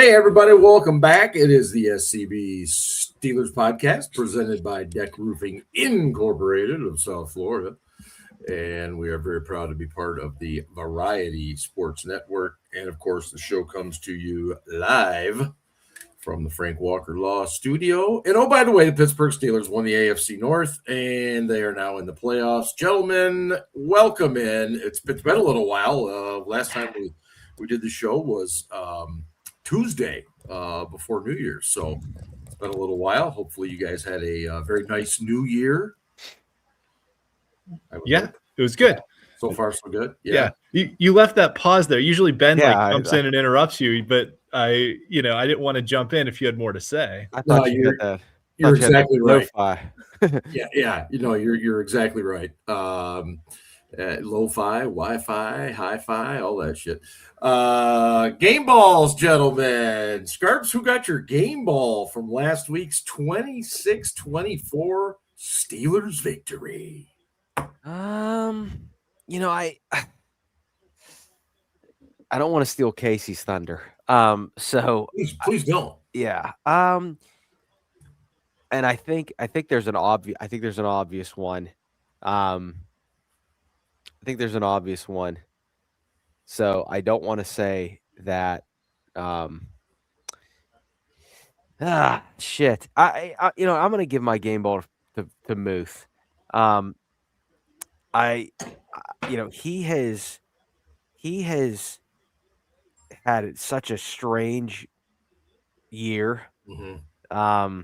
Hey, everybody, welcome back. It is the SCB Steelers Podcast presented by DEK Roofing Incorporated of South Florida. And we are very proud to be part of the Variety Sports Network. And, of course, the show comes to you live from the Frank Walker Law Studio. And, oh, by the way, the Pittsburgh Steelers won the AFC North, and they are now in the playoffs. Gentlemen, welcome in. It's been a little while. Last time we did the show was Tuesday before New Year's. So it's been a little while. Hopefully you guys had a very nice New Year. Yeah, it was good. So far, so good. Yeah. You left that pause there. Usually Ben jumps in and interrupts you, but I didn't want to jump in if you had more to say. I thought you had that. You're exactly right. Lo-fi. yeah. You're exactly right. Lo-fi, Wi-Fi, hi-fi, all that shit. Game balls, gentlemen. Scarps, who got your game ball from last week's 26-24 Steelers victory? I don't want to steal Casey's thunder. So please don't. Yeah. And I think there's an obvious one. I think there's an obvious one. So I don't want to say that. Shit. I'm gonna give my game ball to Muth. He has had such a strange year. Mm-hmm.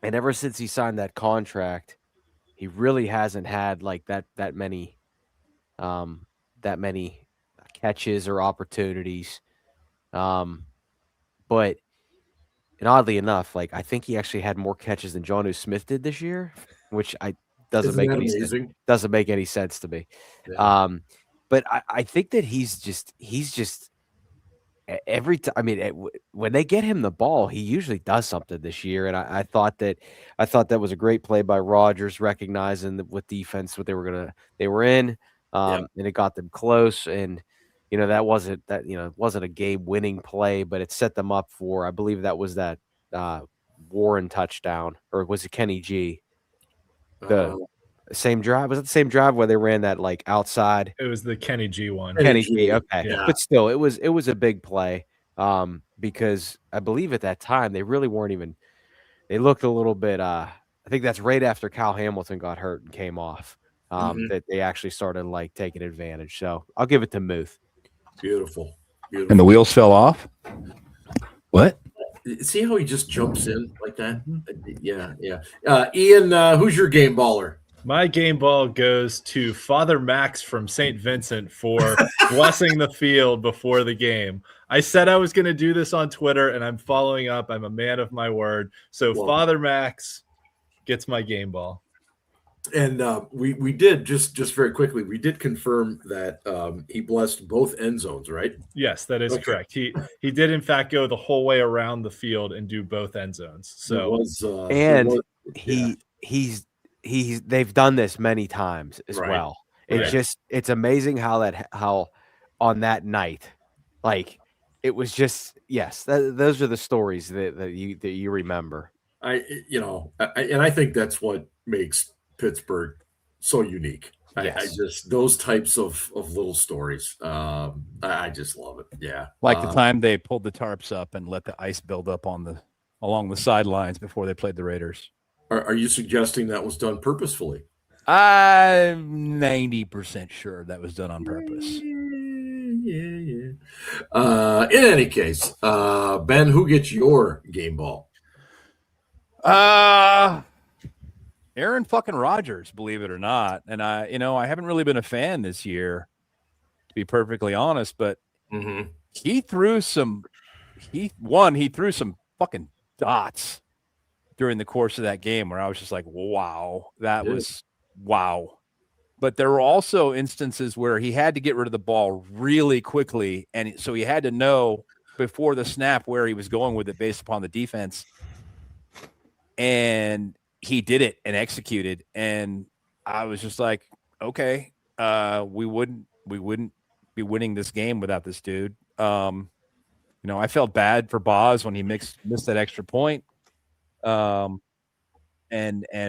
And ever since he signed that contract, he really hasn't had like that many catches or opportunities. But oddly enough, like I think he actually had more catches than Jonnu Smith did this year, which doesn't make any sense to me. Yeah. But I think that he's just every time. I mean, when they get him the ball, he usually does something this year. And I thought that was a great play by Rodgers, recognizing that with defense what they were in, and it got them close. And that wasn't a game winning play, but it set them up for, I believe that was that Warren touchdown, or was it Kenny G? The same drive. Was it the same drive where they ran that like outside? It was the Kenny G one. Kenny G. Okay. Yeah. But still, it was a big play. Because I believe at that time they really weren't even. They looked a little bit. I think that's right after Kyle Hamilton got hurt and came off. That they actually started like taking advantage. So I'll give it to Muth. Beautiful. And the wheels fell off. What? See how he just jumps in like that? Yeah. Ian, who's your game baller? My game ball goes to Father Max from St. Vincent for blessing the field before the game. I said I was going to do this on Twitter, and I'm following up. I'm a man of my word. So Father Max gets my game ball. And we did, just very quickly, we did confirm that he blessed both end zones, right? Yes, that is correct. He did, in fact, go the whole way around the field and do both end zones. So they've done this many times as well. It's amazing how on that night, like it was just those are the stories that you remember. I think that's what makes Pittsburgh so unique. Yes. I just those types of little stories. I just love it. Yeah, like the time they pulled the tarps up and let the ice build up along the sidelines before they played the Raiders. Are you suggesting that was done purposefully? I'm 90% sure that was done on purpose. Yeah. In any case, Ben, who gets your game ball? Aaron fucking Rodgers, believe it or not. And I haven't really been a fan this year, to be perfectly honest, but he threw some fucking dots during the course of that game where I was just like, wow, that was wow. But there were also instances where he had to get rid of the ball really quickly. And so he had to know before the snap where he was going with it based upon the defense. And he did it and executed. And I was just like, okay, we wouldn't be winning this game without this dude. I felt bad for Boz when he missed that extra point. And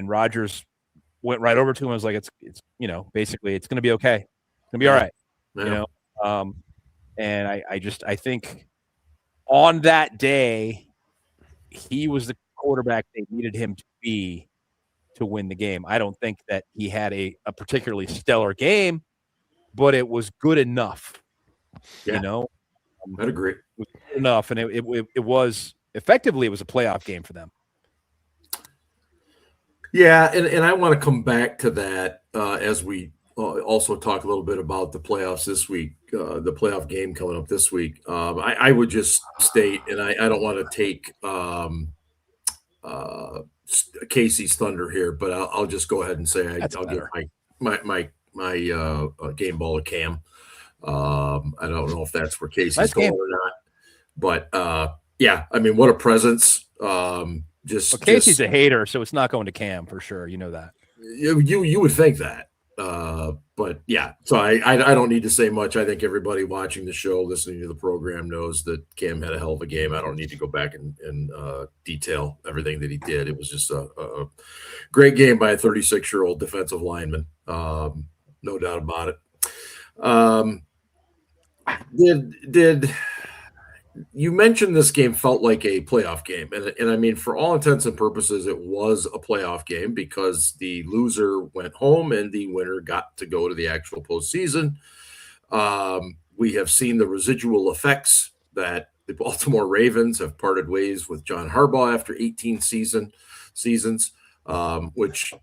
Rodgers went right over to him and was like, it's basically it's going to be okay. It's going to be all right. Yeah. And I think on that day, he was the quarterback they needed him to be to win the game. I don't think that he had a particularly stellar game, but it was good enough. Yeah. I'd agree. It was good enough, and it was effectively it was a playoff game for them. Yeah, and I want to come back to that as we also talk a little bit about the playoffs this week, the playoff game coming up this week. I would just state, and I don't want to take Casey's thunder here, but I'll just go ahead and say I'll give my game ball to Cam. I don't know if that's where Casey's going or not, but yeah, I mean, what a presence. Casey's a hater, so it's not going to Cam for sure. You know that. You would think that, but yeah. So I don't need to say much. I think everybody watching the show, listening to the program, knows that Cam had a hell of a game. I don't need to go back and detail everything that he did. It was just a great game by a 36-year-old defensive lineman. No doubt about it. Did you mentioned this game felt like a playoff game, and I mean, for all intents and purposes, it was a playoff game because the loser went home and the winner got to go to the actual postseason. We have seen the residual effects that the Baltimore Ravens have parted ways with John Harbaugh after 18 seasons, which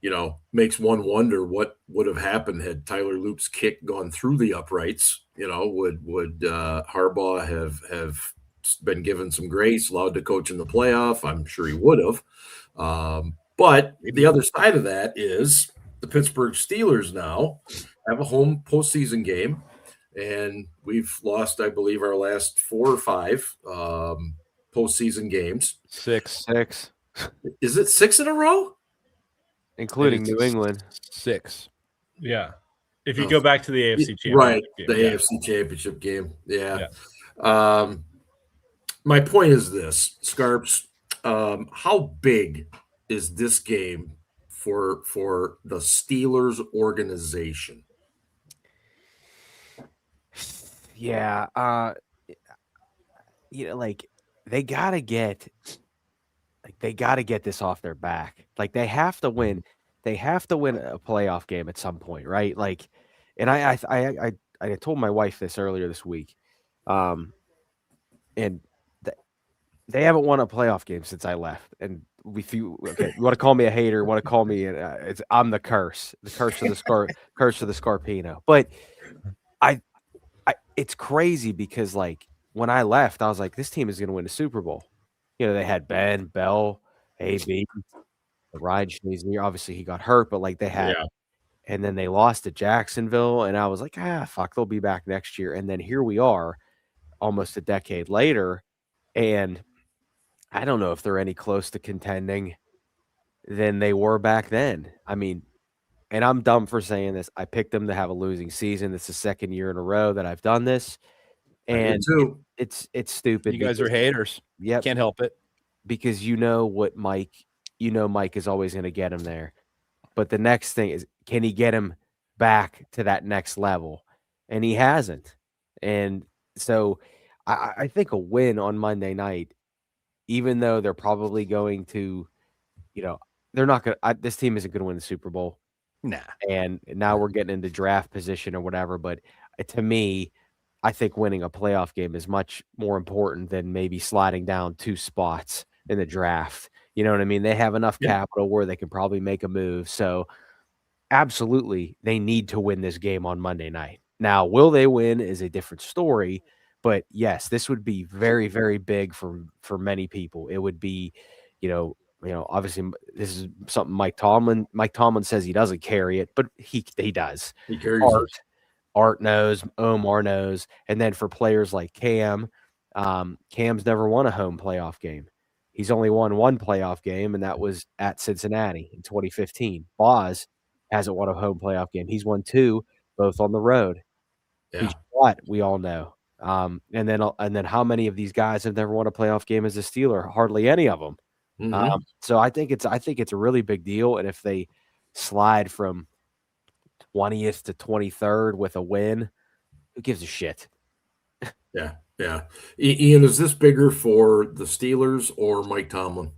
makes one wonder what would have happened had Tyler Loop's kick gone through the uprights. Would Harbaugh have been given some grace, allowed to coach in the playoff? I'm sure he would have. But the other side of that is the Pittsburgh Steelers now have a home postseason game, and we've lost, I believe, our last 4 or 5 postseason games. 6. Is it 6 in a row? Including New England. 6. Yeah. If you go back to the AFC Championship right, game. The AFC Championship game. Yeah. My point is this, Scarps, how big is this game for the Steelers organization? Yeah, they gotta get this off their back. Like they have to win. They have to win a playoff game at some point, right? Like, and I told my wife this earlier this week, and they haven't won a playoff game since I left. And you want to call me a hater? Want to call me? I'm the curse of the curse of the Scarpino. But it's crazy because like when I left, I was like, this team is going to win the Super Bowl. They had Ben, Bell, AB, Ryan Shazier. Obviously, he got hurt, but like they had, and then they lost to Jacksonville, and I was like, fuck, they'll be back next year. And then here we are, almost a decade later, and I don't know if they're any close to contending than they were back then. I mean, and I'm dumb for saying this. I picked them to have a losing season. It's the second year in a row that I've done this, and it's stupid. You guys are haters. Yeah, can't help it because Mike is always going to get him there. But the next thing is, can he get him back to that next level? And he hasn't. And so I think a win on Monday night, even though they're probably going to, they're not going to, this team isn't going to win the Super Bowl. Nah. And now we're getting into draft position or whatever. But to me, I think winning a playoff game is much more important than maybe sliding down 2 spots in the draft. You know what I mean? They have enough capital where they can probably make a move. So absolutely, they need to win this game on Monday night. Now, will they win is a different story. But yes, this would be very, very big for many people. It would be, obviously this is something Mike Tomlin says he doesn't carry it, but he does. He carries it. Art knows, Omar knows. And then for players like Cam, Cam's never won a home playoff game. He's only won 1 playoff game, and that was at Cincinnati in 2015. Boz hasn't won a home playoff game. He's won 2, both on the road. Yeah. He's what we all know. And then how many of these guys have never won a playoff game as a Steeler? Hardly any of them. So I think it's a really big deal. And if they slide from 20th to 23rd with a win, who gives a shit? Yeah. Ian, is this bigger for the Steelers or Mike Tomlin?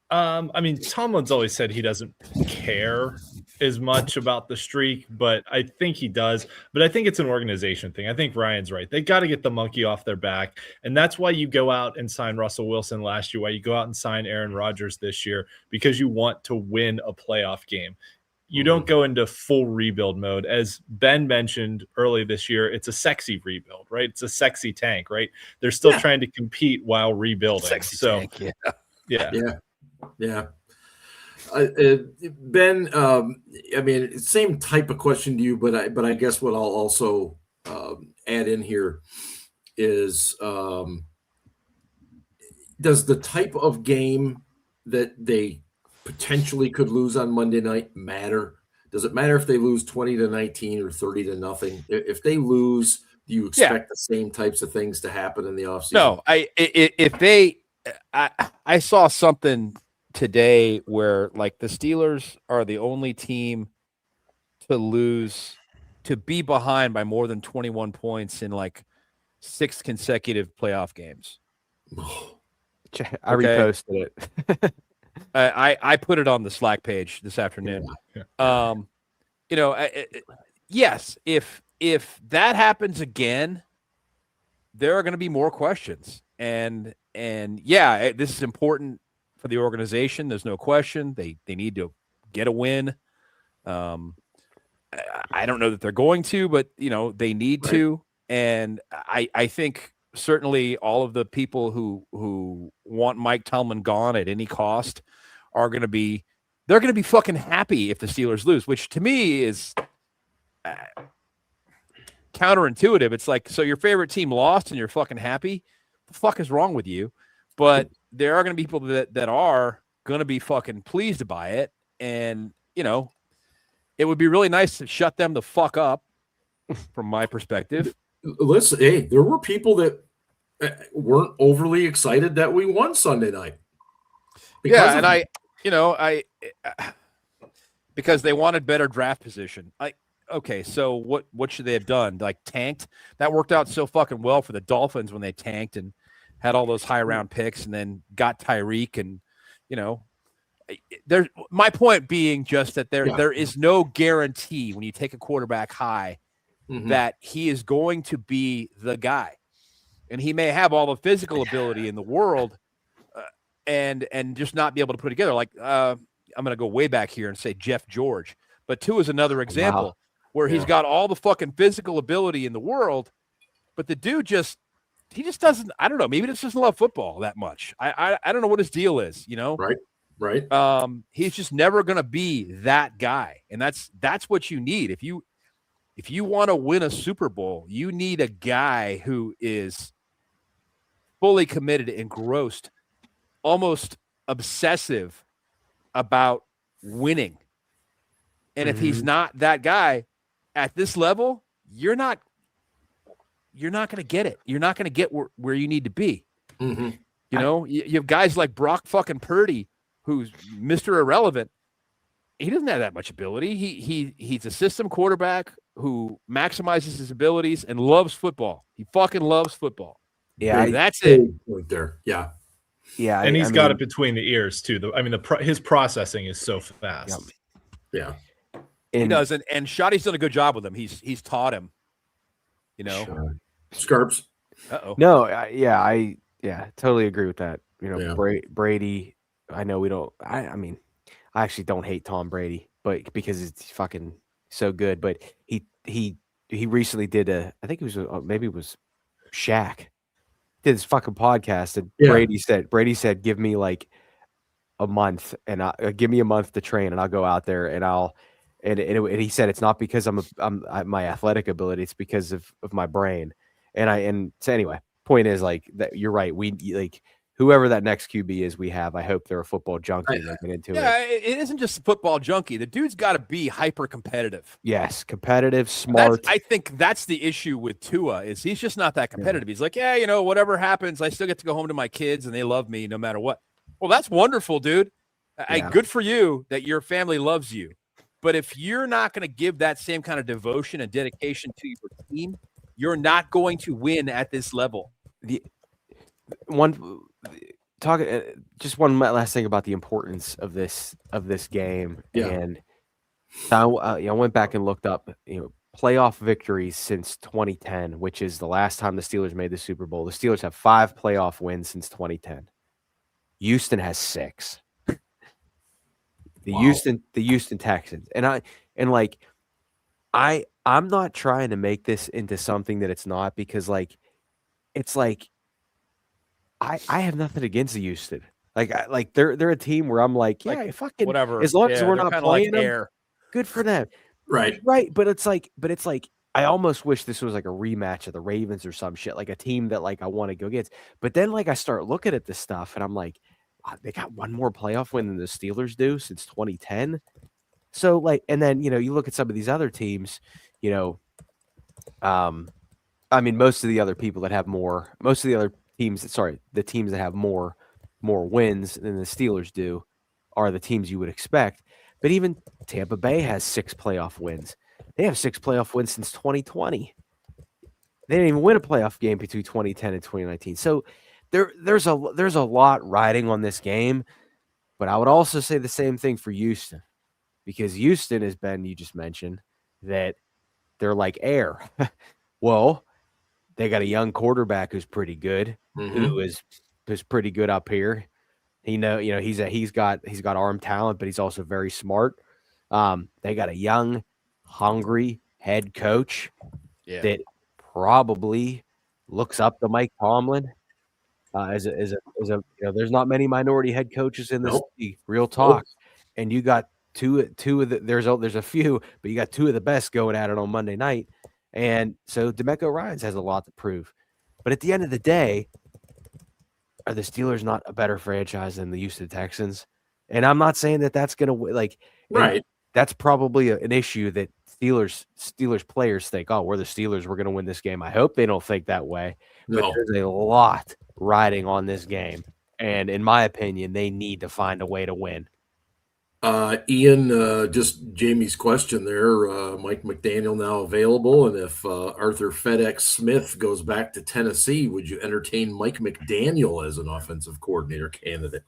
I mean, Tomlin's always said he doesn't care as much about the streak, but I think he does. But I think it's an organization thing. I think Ryan's right. They got to get the monkey off their back. And that's why you go out and sign Russell Wilson last year, why you go out and sign Aaron Rodgers this year, because you want to win a playoff game. You don't go into full rebuild mode. As Ben mentioned early this year, it's a sexy rebuild, right? It's a sexy tank, right? They're still trying to compete while rebuilding. Sexy so, tank, Yeah. Ben, I mean, same type of question to you, but I guess what I'll also add in here is, does the type of game that they potentially could lose on Monday night matter? Does it matter if they lose 20-19 or 30-0? If they lose, do you expect the same types of things to happen in the offseason? No, I saw something today where like the Steelers are the only team to be behind by more than 21 points in like 6 consecutive playoff games. I reposted it. I put it on the Slack page this afternoon. Yes, if that happens again, there are going to be more questions. And this is important for the organization. There's no question. They need to get a win. I don't know that they're going to, but they need to. And I think certainly all of the people who want Mike Tomlin gone at any cost are going to be fucking happy if the Steelers lose, which to me is counterintuitive. It's like, so your favorite team lost and you're fucking happy? The fuck is wrong with you? But there are going to be people that are going to be fucking pleased by it. And, it would be really nice to shut them the fuck up from my perspective. Listen, hey, there were people that weren't overly excited that we won Sunday night. Because they wanted better draft position. Okay, so what should they have done? Like tanked? That worked out so fucking well for the Dolphins when they tanked and had all those high round picks and then got Tyreek and my point being just that there is no guarantee when you take a quarterback high that he is going to be the guy. And he may have all the physical ability in the world and just not be able to put it together. Like I'm going to go way back here and say Jeff George, but Tua is another example where he's got all the fucking physical ability in the world, but the dude he just doesn't, I don't know, maybe he just doesn't love football that much. I don't know what his deal is, Right. He's just never going to be that guy. And that's what you need. If you want to win a Super Bowl, you need a guy who is fully committed, engrossed, almost obsessive about winning. And if he's not that guy at this level, you're not going to get it. You're not going to get where you need to be. You have guys like Brock fucking Purdy, who's Mr. Irrelevant. He doesn't have that much ability. He's a system quarterback who maximizes his abilities and loves football. He fucking loves football. Yeah, that's it. Right there. Yeah. Yeah, and he's got it between the ears too. His processing is so fast. Yeah. He does, and Shotty's done a good job with him. He's taught him. Scarps. No, I totally agree with that. Brady. I know we don't. I mean, I actually don't hate Tom Brady, but because it's fucking so good. But he recently did I think it was maybe it was Shaq did his fucking podcast, and Brady said, give me like a month and give me a month to train, and I'll go out there and and he said it's not because I'm my athletic ability, it's because of my brain. So anyway, point is like that you're right. We like whoever that next QB is we have, I hope they're a football junkie. They'll get into it. It isn't just a football junkie. The dude's got to be hyper competitive. Yes, competitive, smart. I think that's the issue with Tua is he's just not that competitive. He's like, whatever happens, I still get to go home to my kids and they love me no matter what. Well, that's wonderful, dude. Good for you that your family loves you. But if you're not going to give that same kind of devotion and dedication to your team, you're not going to win at this level. Just one last thing about the importance of this game. Yeah. And I went back and looked up, playoff victories since 2010, which is the last time the Steelers made the Super Bowl. The Steelers have 5 playoff wins since 2010. Houston has 6. The Houston Texans. I'm not trying to make this into something that it's not, because it's like I have nothing against the Houston. They're a team where I'm like, fucking whatever. As long as we're not playing them, good for them. Right. But it's like I almost wish this was like a rematch of the Ravens or some shit, like a team that I want to go against. But then I start looking at this stuff and I'm like, they got one more playoff win than the Steelers do since 2010. So and then you look at some of these other teams, most of the other people that have more, the teams that have more wins than the Steelers do are the teams you would expect. But even Tampa Bay has 6 playoff wins. They have 6 playoff wins since 2020. They didn't even win a playoff game between 2010 and 2019. So there's a lot riding on this game. But I would also say the same thing for Houston, because Houston has been, you just mentioned, that they're like air. Well, they got a young quarterback who's pretty good, who's pretty good up here. He's got arm talent, but he's also very smart. They got a young, hungry head coach that probably looks up to Mike Tomlin. There's not many minority head coaches in this league, real talk. And you got two of the, there's a few, but you got 2 of the best going at it on Monday night. And so DeMeco Ryans has a lot to prove. But at the end of the day, are the Steelers not a better franchise than the Houston Texans? And I'm not saying that that's going to right. That's probably an issue that Steelers players think, oh, we're the Steelers, we're going to win this game. I hope they don't think that way. No. But there's a lot riding on this game. And in my opinion, they need to find a way to win. Ian, just Jamie's question there. Mike McDaniel now available, and if Arthur FedEx Smith goes back to Tennessee, would you entertain Mike McDaniel as an offensive coordinator candidate?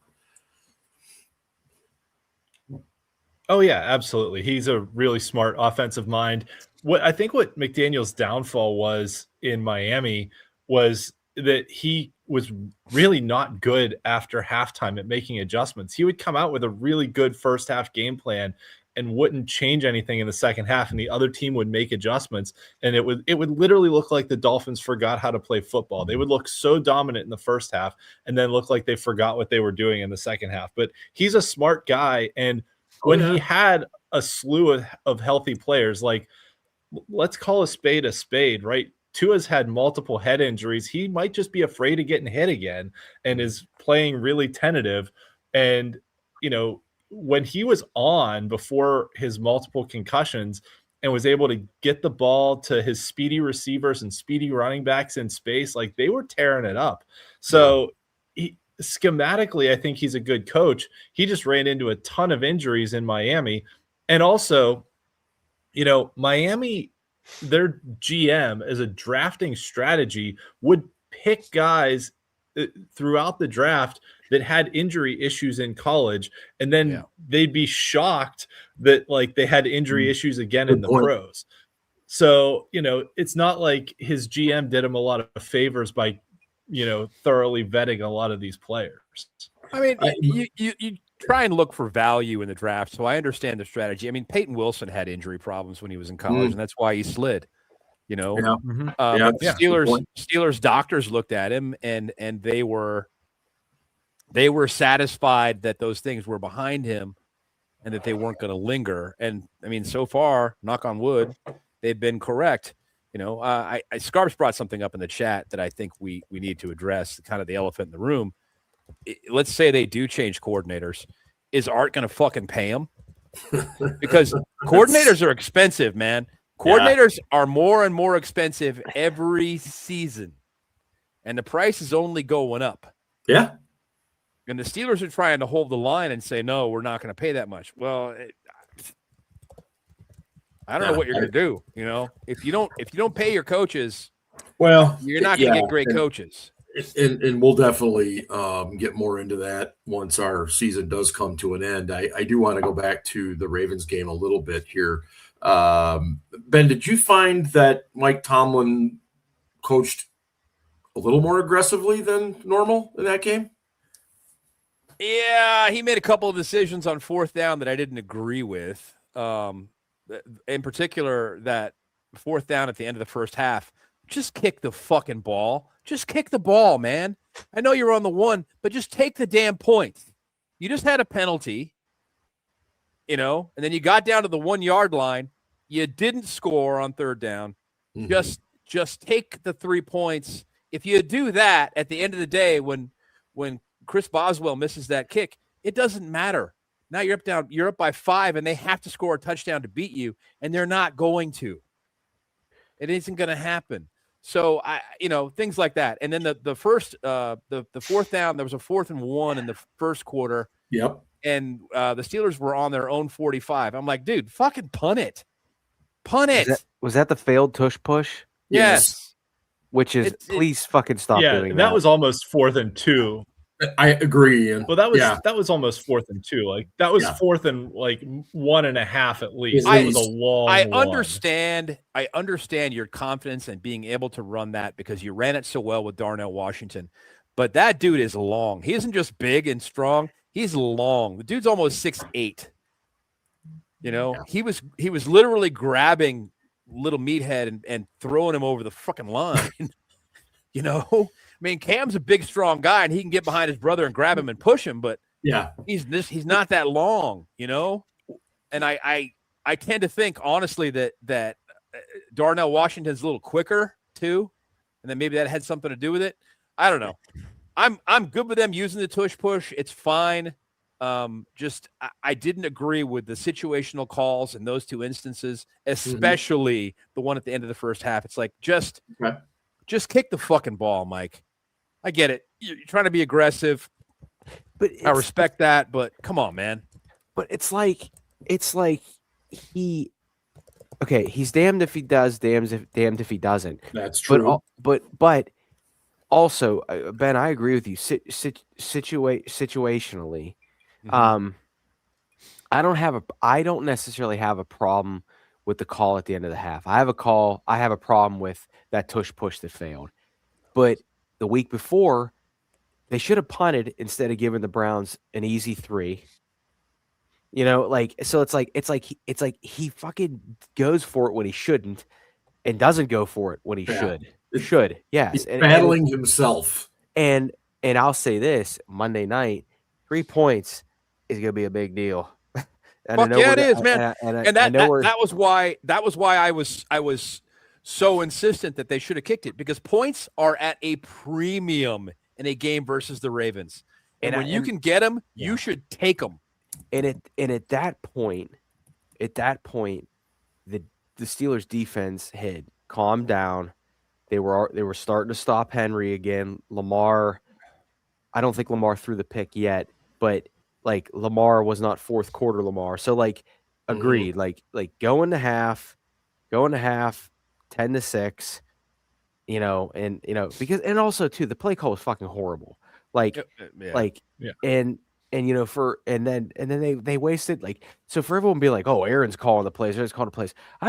Oh yeah, absolutely. He's a really smart offensive mind. What McDaniel's downfall was in Miami was that he was really not good after halftime at making adjustments. He would come out with a really good first half game plan and wouldn't change anything in the second half, and the other team would make adjustments, and it would literally look like the Dolphins forgot how to play football. They would look so dominant in the first half and then look like they forgot what they were doing in the second half. But he's a smart guy, and when he had a slew of healthy players, let's call a spade, right? Tua's had multiple head injuries. He might just be afraid of getting hit again and is playing really tentative. And, when he was on before his multiple concussions and was able to get the ball to his speedy receivers and speedy running backs in space, they were tearing it up. So schematically, I think he's a good coach. He just ran into a ton of injuries in Miami. And also, Miami, their GM as a drafting strategy would pick guys throughout the draft that had injury issues in college, and then they'd be shocked that they had injury issues again in the pros. So, it's not like his GM did him a lot of favors by, thoroughly vetting a lot of these players. I mean, you try and look for value in the draft, so I understand the strategy. I mean, Peyton Wilson had injury problems when he was in college, and that's why he slid. Steelers doctors looked at him, and they were satisfied that those things were behind him, and that they weren't going to linger. And I mean, so far, knock on wood, they've been correct. Scarps brought something up in the chat that I think we need to address, kind of the elephant in the room. let's say they do change coordinators. Is Art going to fucking pay him? Because coordinators are expensive, man. Coordinators are more and more expensive every season. And the price is only going up. Yeah. And the Steelers are trying to hold the line and say, no, we're not going to pay that much. Well, I don't know what you're going to do. You know, if you don't pay your coaches, well, you're not going to get great coaches. And we'll definitely get more into that once our season does come to an end. I do want to go back to the Ravens game a little bit here. Ben, did you find that Mike Tomlin coached a little more aggressively than normal in that game? Yeah, he made a couple of decisions on fourth down that I didn't agree with. In particular, that fourth down at the end of the first half. Just kick the fucking ball. Just kick the ball, man. I know you're on the one, but just take the damn point. You just had a penalty, you know, and then you got down to the 1 yard line. You didn't score on third down. Mm-hmm. Just take the 3 points. If you do that at the end of the day, when Chris Boswell misses that kick, it doesn't matter. Now you're up by 5, and they have to score a touchdown to beat you, and they're not going to. It isn't going to happen. So things like that. And then the fourth down, there was a 4th and 1 in the first quarter. Yep. And the Steelers were on their own 45. I'm like, dude, fucking punt it. Punt it. Was that the failed tush push? Yes. Which is, please fucking stop doing that. That was almost 4th and 2. I agree, Ian. Well, that was almost 4th and 2. Like that was 4th and like 1.5 at least. It was a long. I understand your confidence in being able to run that because you ran it so well with Darnell Washington. But that dude is long. He isn't just big and strong. He's long. The dude's almost 6'8". You know, he was literally grabbing little meathead and throwing him over the fucking line. You know, I mean, Cam's a big, strong guy, and he can get behind his brother and grab him and push him. But he's not that long, you know. And I tend to think honestly that Darnell Washington's a little quicker too, and then maybe that had something to do with it. I don't know. I'm good with them using the tush push. It's fine. I didn't agree with the situational calls in those two instances, especially the one at the end of the first half. It's like just kick the fucking ball, Mike. I get it. You're trying to be aggressive, but I respect that. But come on, man. But it's like he's damned if he does, damned if he doesn't. That's true. But also, Ben, I agree with you. Situationally, I don't necessarily have a problem with the call at the end of the half. I have a problem with that tush push that failed. But the week before, they should have punted instead of giving the Browns an easy 3. You know, like, so it's like he fucking goes for it when he shouldn't and doesn't go for it when he should. Yes. He's battling himself. And I'll say this, Monday night, 3 points is going to be a big deal. Fuck yeah, it is, man. And that was why I was so insistent that they should have kicked it, because points are at a premium in a game versus the Ravens. And when you can get them, you should take them. And at that point, the Steelers defense had calmed down. They were starting to stop Henry again. Lamar, I don't think Lamar threw the pick yet, but like Lamar was not fourth quarter Lamar. So like agreed, like go into half 10-6, you know, and you know, because, and also too, the play call was fucking horrible. And you know, and then they wasted, like, so for everyone being like, oh, Aaron's calling the plays, I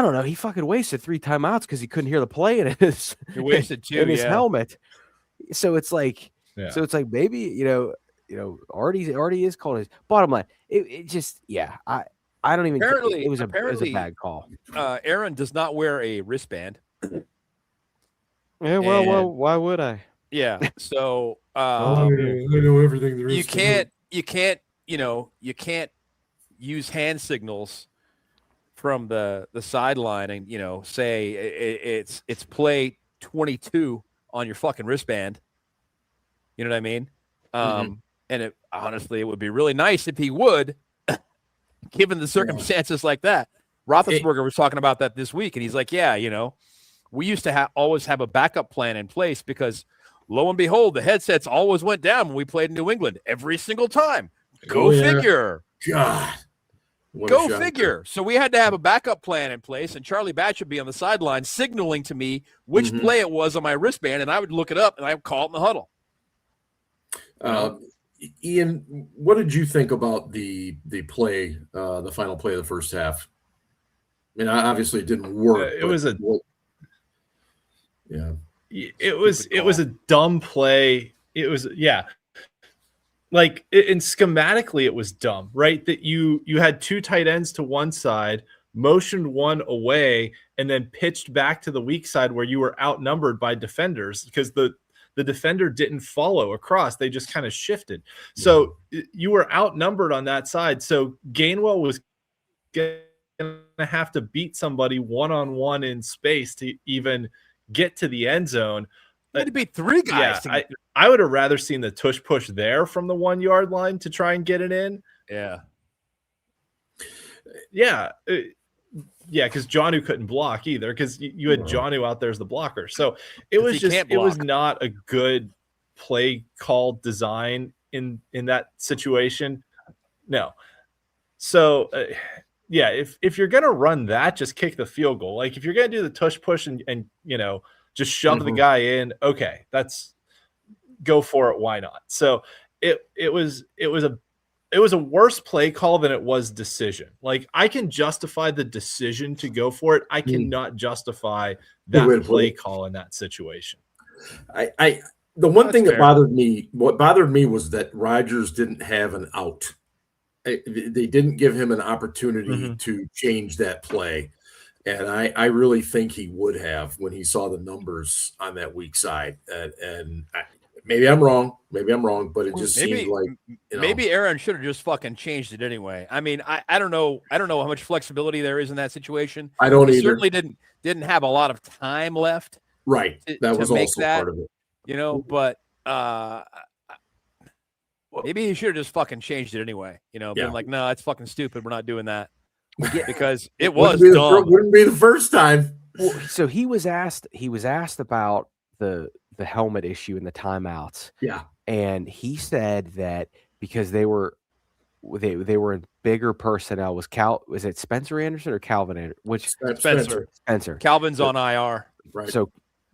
don't know, he fucking wasted 3 timeouts because he couldn't hear the play in his his helmet. So it's like maybe you know already is calling his bottom line. It just I don't even think it was a bad call. Aaron does not wear a wristband. Yeah, well, why would I? Yeah, so I know everything there is. You can't use hand signals from the sideline and, you know, say it's play 22 on your fucking wristband. You know what I mean? And honestly, it would be really nice if he would, given the circumstances like that. Roethlisberger was talking about that this week, and he's like, yeah, we used to always have a backup plan in place because, lo and behold, the headsets always went down when we played in New England every single time. Go figure. God. Go figure. So we had to have a backup plan in place, and Charlie Batch would be on the sideline signaling to me which play it was on my wristband, and I would look it up, and I would call it in the huddle. Ian, what did you think about the play, the final play of the first half? I mean, obviously it didn't work. It was a dumb play. It was like and schematically it was dumb, right? That you had two tight ends to one side, motioned one away, and then pitched back to the weak side where you were outnumbered by defenders because the defender didn't follow across. They just kind of shifted. So you were outnumbered on that side. So Gainwell was going to have to beat somebody one-on-one in space to even get to the end zone. You had to beat three guys. Yeah, I would have rather seen the tush push there from the 1 yard line to try and get it in. Yeah, because Jonnu couldn't block either because you had Jonnu out there as the blocker. So it was not a good play call design in that situation. No. So if you're gonna run that, just kick the field goal. Like if you're gonna do the tush push and just shove the guy in, okay, that's go for it. Why not? So it was a worse play call than it was decision. Like I can justify the decision to go for it. I cannot justify that play call in that situation. The one thing that bothered me was that Rodgers didn't have an out. They didn't give him an opportunity to change that play. And I really think he would have when he saw the numbers on that weak side. And maybe I'm wrong, but it just seemed like maybe Aaron should have just fucking changed it anyway. I mean, I don't know how much flexibility there is in that situation. I don't either. He certainly didn't have a lot of time left. Right. That was also part of it. But maybe he should have just fucking changed it anyway. Been like, no, it's fucking stupid. We're not doing that. Because it was dumb. Wouldn't be the first time. Well, so he was asked about the helmet issue and the timeouts. Yeah. And he said that because they were in bigger personnel, was it Spencer Anderson or Calvin Anderson? Which Spencer. Calvin's on IR. Right.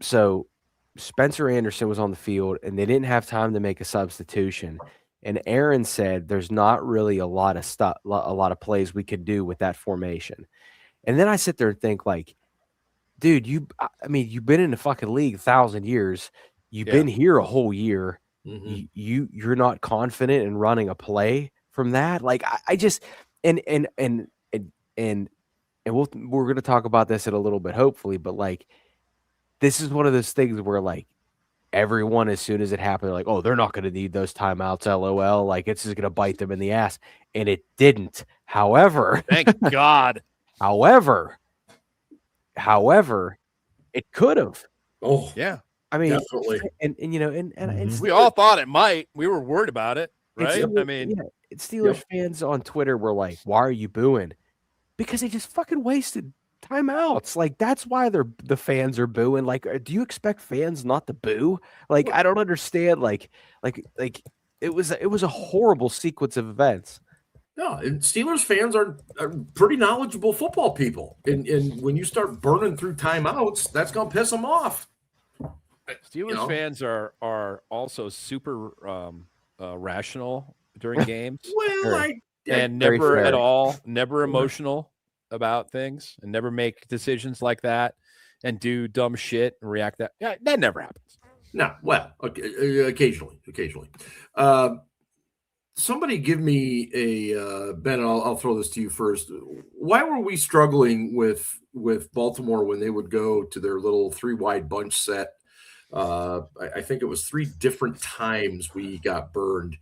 So Spencer Anderson was on the field and they didn't have time to make a substitution. And Aaron said there's not really a lot of plays we could do with that formation. And then I sit there and think like, dude, you've been in the fucking league 1,000 years. You've been here a whole year. You're not confident in running a play from that. Like I just and we're going to talk about this in a little bit, hopefully, but like this is one of those things where like everyone, as soon as it happened, like, oh, they're not going to need those timeouts, LOL. Like, it's just going to bite them in the ass. And it didn't. However, thank God. However, it could have. Oh, yeah. I mean, definitely. And we all thought it might. We were worried about it, right? Steelers fans on Twitter were like, why are you booing? Because they just fucking wasted timeouts. Like that's why the fans are booing. Like, do you expect fans not to boo? Like, I don't understand. Like it was a horrible sequence of events. No, and Steelers fans are pretty knowledgeable football people, and when you start burning through timeouts, that's gonna piss them off. Steelers fans are also super rational during games. Well, and never at all, never emotional about things and never make decisions like that and do dumb shit and react that. Yeah, that never happens. No, well, occasionally. Somebody give me a Ben. I'll throw this to you first. Why were we struggling with Baltimore when they would go to their little 3-wide bunch set? I think it was 3 different times we got burned.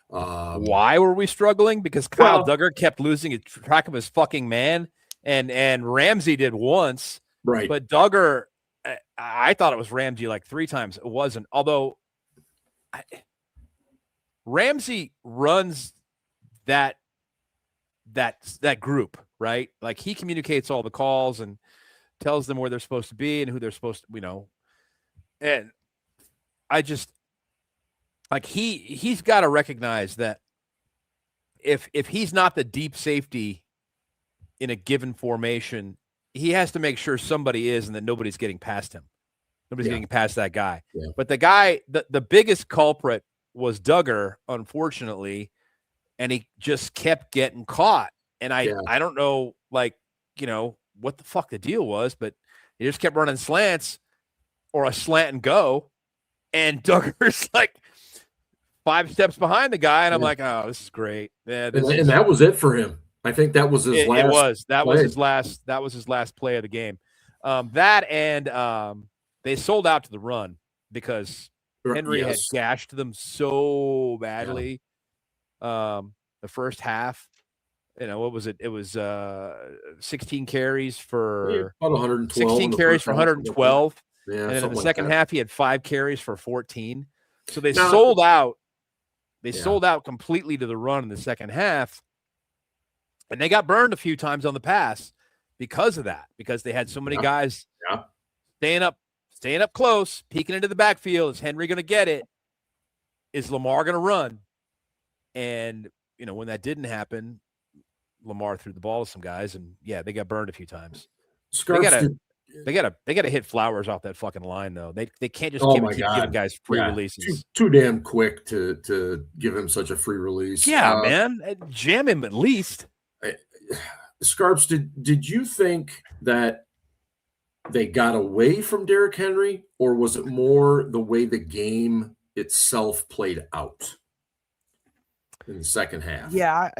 Why were we struggling? Because Kyle Duggar kept losing track of his fucking man, and Ramsey did once, right? But Duggar, I thought it was Ramsey like 3 times. It wasn't. Although Ramsey runs that group, right? Like he communicates all the calls and tells them where they're supposed to be and who they're supposed to, and I just like he's got to recognize that if he's not the deep safety in a given formation, he has to make sure somebody is and that nobody's getting past him. Nobody's getting past that guy. Yeah. But the guy, the biggest culprit was Duggar, unfortunately, and he just kept getting caught. And I don't know, what the fuck the deal was, but he just kept running slants or a slant and go. And Duggar's like 5 steps behind the guy. And I'm like, oh, this is great. Yeah, and that was it for him. I think that was his last. That was his last play of the game. They sold out to the run because Henry had gashed them so badly. The first half, what was it? It was 16 carries for 112. 16 carries for 112. Yeah, and then in the second half, he had 5 carries for 14. So they sold out. They sold out completely to the run in the second half. And they got burned a few times on the pass because of that, because they had so many guys staying up close, peeking into the backfield. Is Henry going to get it? Is Lamar going to run? And, when that didn't happen, Lamar threw the ball to some guys, and, they got burned a few times. They gotta hit Flowers off that fucking line, though. They can't just keep giving guys free releases. Too damn quick to give him such a free release. Yeah, man. Jam him at least. Scarps, did you think that they got away from Derrick Henry, or was it more the way the game itself played out in the second half? Yeah,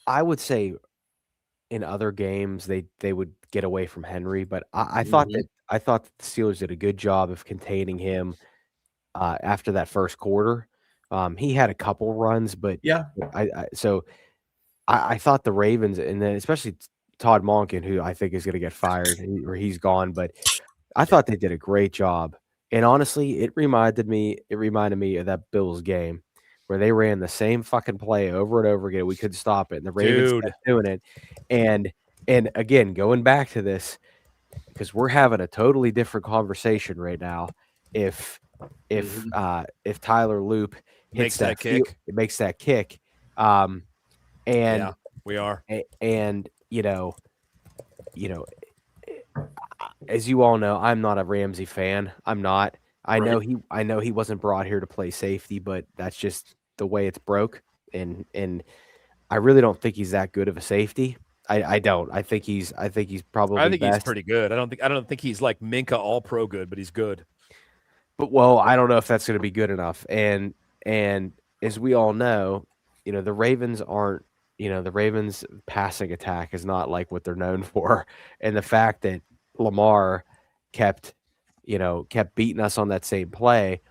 I would say in other games they would get away from Henry, but I thought that the Steelers did a good job of containing him after that first quarter. He had a couple runs, but I thought the Ravens, and then especially Todd Monken, who I think is going to get fired or he's gone, but I thought they did a great job. And honestly, it reminded me of that Bills game where they ran the same fucking play over and over again. We couldn't stop it, and the Ravens kept doing it. And again, going back to this, because we're having a totally different conversation right now. If Tyler Loop hits that kick, it makes that kick. And we are. And as you all know, I'm not a Ramsey fan. I'm not. I know he wasn't brought here to play safety, but that's just the way it's broke. And I really don't think he's that good of a safety. I don't. I think he's probably. I think he's pretty good. I don't think he's like Minka all pro good, but he's good. But I don't know if that's going to be good enough. And as we all know, the Ravens aren't. The Ravens passing attack is not like what they're known for. And the fact that Lamar kept beating us on that same play,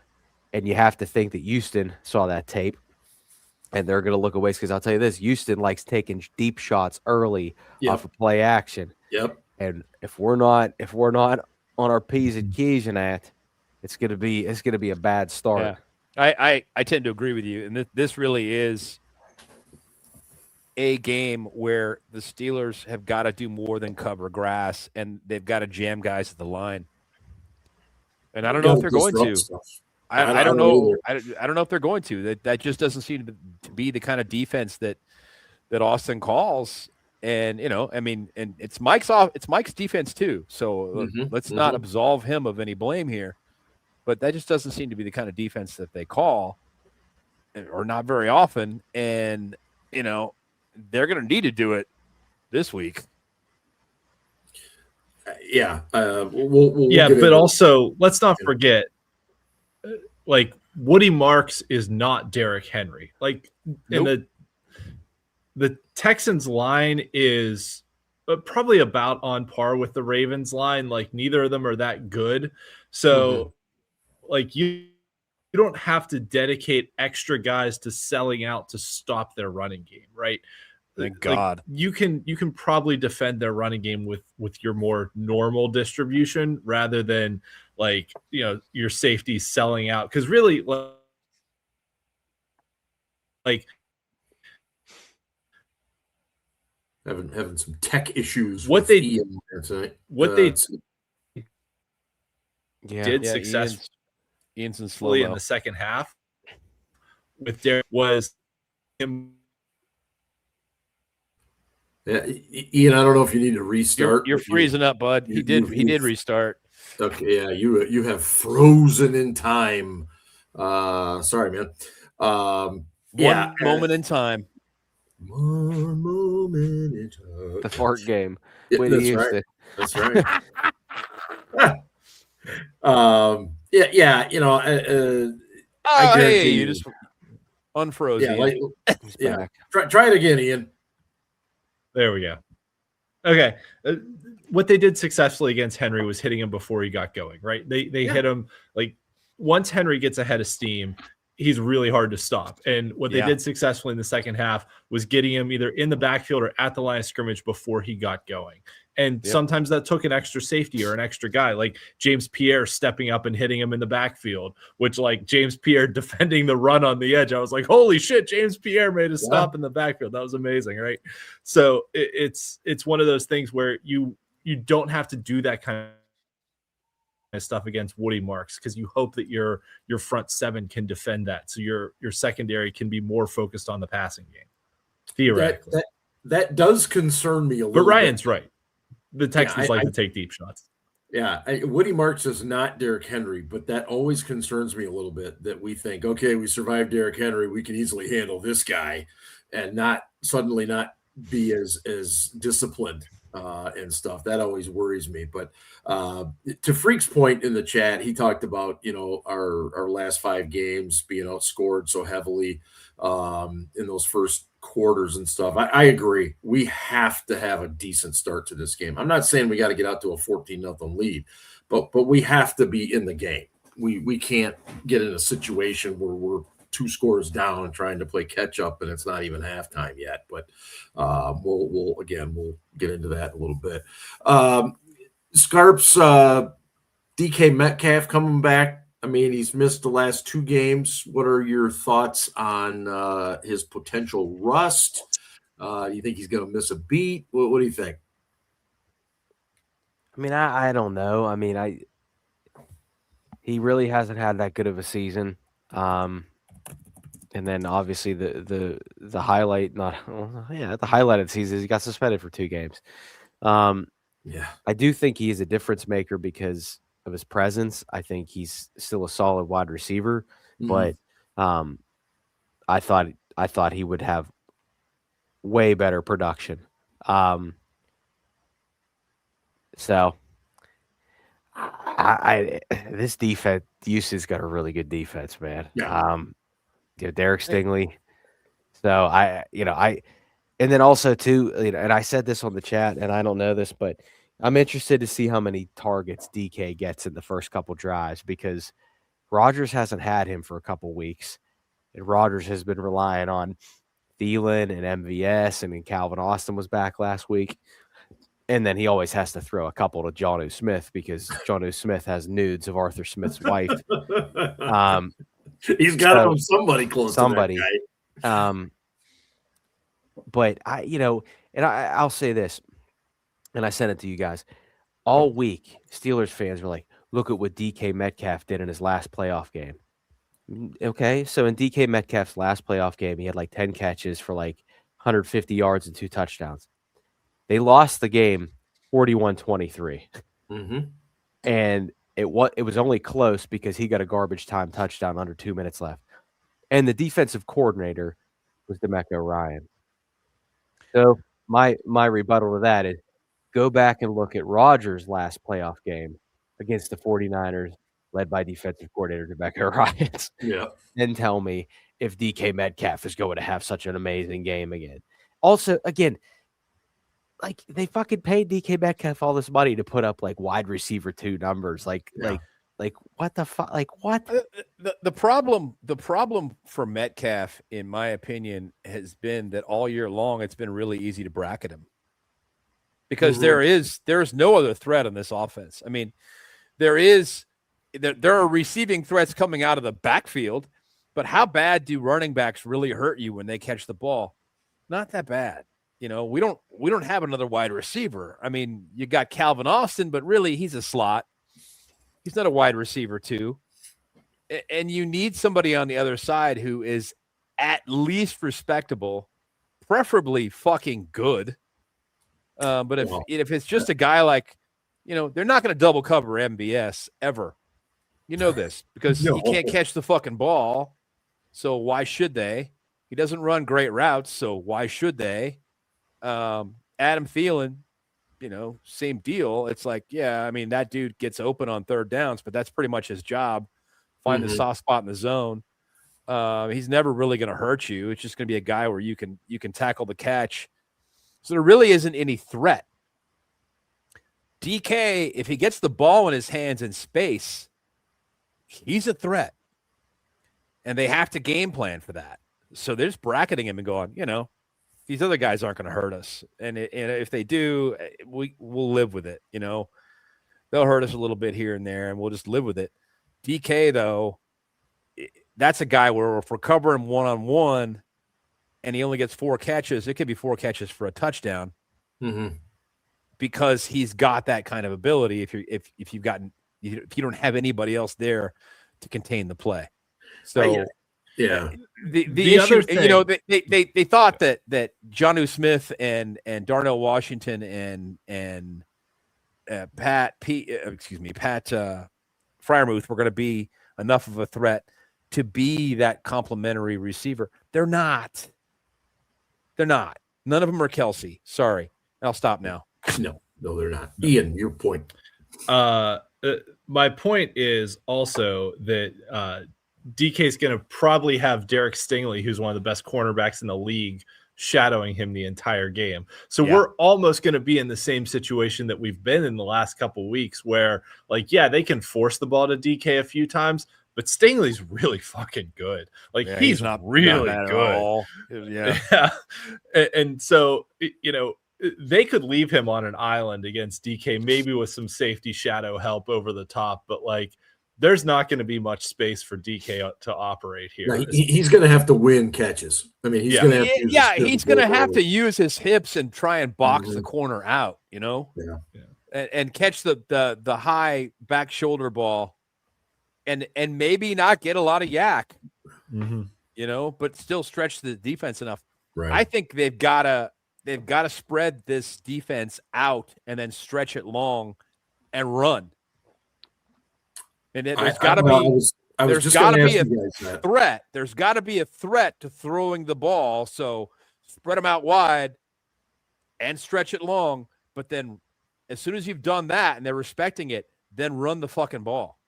and you have to think that Houston saw that tape and they're going to look away, because I'll tell you this, Houston likes taking deep shots early off of play action. Yep. And if we're not on our P's and Q's in that, it's going to be a bad start. Yeah. I tend to agree with you. And this really is a game where the Steelers have got to do more than cover grass, and they've got to jam guys at the line. And I don't know if they're going to. I don't know. I don't know if they're going to. That just doesn't seem to be the kind of defense that Austin calls. And and it's Mike's defense too. So let's not absolve him of any blame here. But that just doesn't seem to be the kind of defense that they call, or not very often. And they're going to need to do it this week. But also let's not forget, Woody Marks is not Derrick Henry. And the Texans line is probably about on par with the Ravens line. Neither of them are that good. So you don't have to dedicate extra guys to selling out to stop their running game, right? Thank God. You can probably defend their running game with your more normal distribution rather than your safety selling out. Because really, like having some tech issues. What with they Ian there tonight. what they Yeah. did successfully Ian's in in slow-mo. the second half with Derek was him. Yeah, Ian, I don't know if you need to restart. You're but freezing up, bud. He did restart. Okay, yeah, you have frozen in time. Sorry, man. One moment in time. One moment in time. The fart game. Yeah, Whitney Houston. That's right. Yeah. You know, I guarantee hey, you you. just unfroze. Yeah, Ian. yeah. Try it again, Ian. There we go. Okay. What they did successfully against Henry was hitting him before he got going, right? They hit him like once Henry gets ahead of steam, he's really hard to stop. And what they did successfully in the second half was getting him either in the backfield or at the line of scrimmage before he got going. And sometimes that took an extra safety or an extra guy, like James Pierre stepping up and hitting him in the backfield, which like James Pierre defending the run on the edge. I was like, holy shit, James Pierre made a stop in the backfield. That was amazing, right? So it's one of those things where you don't have to do that kind of stuff against Woody Marks because you hope that your front seven can defend that. So your secondary can be more focused on the passing game, theoretically. That does concern me a little But Ryan's bit. Right. The Texans like to take deep shots. Yeah, Woody Marks is not Derrick Henry, but that always concerns me a little bit that we think, okay, we survived Derrick Henry, we can easily handle this guy and not suddenly not be as disciplined and stuff. That always worries me. But to Freak's point in the chat, he talked about, you know, our last 5 games being outscored so heavily in those first quarters and stuff. I agree. We have to have a decent start to this game. I'm not saying we got to get out to a 14-0 lead, but we have to be in the game. We can't get in a situation where we're 2 scores down and trying to play catch up and it's not even halftime yet. But we'll get into that in a little bit. Scarp's DK Metcalf coming back. I mean, he's missed the last 2 games. What are your thoughts on his potential rust? Do you think he's going to miss a beat? What do you think? I mean, I don't know. I mean, he really hasn't had that good of a season. And then obviously the highlight, the highlight of the season is he got suspended for 2 games. I do think he is a difference maker because of his presence. I think he's still a solid wide receiver, but I thought he would have way better production. So this defense, Houston's got a really good defense, man. Derek Stingley. So and then also too, and I said this on the chat, and I don't know this, but I'm interested to see how many targets DK gets in the first couple drives because Rodgers hasn't had him for a couple weeks, and Rodgers has been relying on Thielen and MVS, and then Calvin Austin was back last week. And then he always has to throw a couple to Jonnu Smith because Jonnu Smith has nudes of Arthur Smith's wife. He's got to have somebody close to that guy. But I'll say this, and I sent it to you guys. All week, Steelers fans were like, look at what DK Metcalf did in his last playoff game. Okay, so in DK Metcalf's last playoff game, he had like 10 catches for like 150 yards and 2 touchdowns. They lost the game 41-23. And it was only close because he got a garbage time touchdown under 2 minutes left. And the defensive coordinator was DeMeco Ryan. So my rebuttal to that is go back and look at Rodgers' last playoff game against the 49ers, led by defensive coordinator DeMeco Ryan. Yeah. Then tell me if DK Metcalf is going to have such an amazing game again. Also, again, like they fucking paid DK Metcalf all this money to put up like wide receiver 2 numbers. Like what the fuck? Like what? The problem for Metcalf, in my opinion, has been that all year long it's been really easy to bracket him because there is no other threat on this offense. I mean, there are receiving threats coming out of the backfield, But how bad do running backs really hurt you when they catch the ball? Not that bad. You know, we don't have another wide receiver. I mean, you got Calvin Austin, but really he's a slot. He's not a wide receiver too. And you need somebody on the other side who is at least respectable, preferably fucking good. But if it's just a guy like, you know, they're not going to double cover MBS ever. You know this because he can't catch the fucking ball. So why should they? He doesn't run great routes. So why should they? Adam Thielen, you know, same deal. It's like, yeah, I mean, that dude gets open on third downs, but that's pretty much his job. Find the soft spot in the zone. He's never really going to hurt you. It's just going to be a guy where you can tackle the catch. So there really isn't any threat. DK, if he gets the ball in his hands in space, he's a threat. And they have to game plan for that. So they're just bracketing him and going, you know, these other guys aren't going to hurt us. And if they do, we'll live with it. You know, they'll hurt us a little bit here and there, and we'll just live with it. DK, though, that's a guy where if we're covering one-on-one and he only gets 4 catches, it could be 4 catches for a touchdown because he's got that kind of ability if you don't have anybody else there to contain the play. So the issue, you know, they thought that Jonnu Smith and Darnell Washington and Pat Freiermuth were going to be enough of a threat to be that complimentary receiver. They're not. None of them are Kelsey. Sorry. I'll stop now. No, they're not. Ian, your point. My point is also that DK is going to probably have Derek Stingley, who's one of the best cornerbacks in the league, shadowing him the entire game. So we're almost going to be in the same situation that we've been in the last couple of weeks where, like, yeah, they can force the ball to DK a few times, but Stingley's really fucking good. Like, he's not really good. Yeah. And so, you know, they could leave him on an island against DK, maybe with some safety shadow help over the top, but like, there's not going to be much space for DK to operate here. No, he's going to have to win catches. I mean, he's going to have to he's going to have to use his hips and try and box the corner out, you know, and catch the high back shoulder ball, and maybe not get a lot of yak, you know, but still stretch the defense enough. Right. I think they've got to spread this defense out and then stretch it long and run. And there's got to be a threat. There's got to be a threat to throwing the ball. So spread them out wide and stretch it long. But then as soon as you've done that and they're respecting it, then run the fucking ball.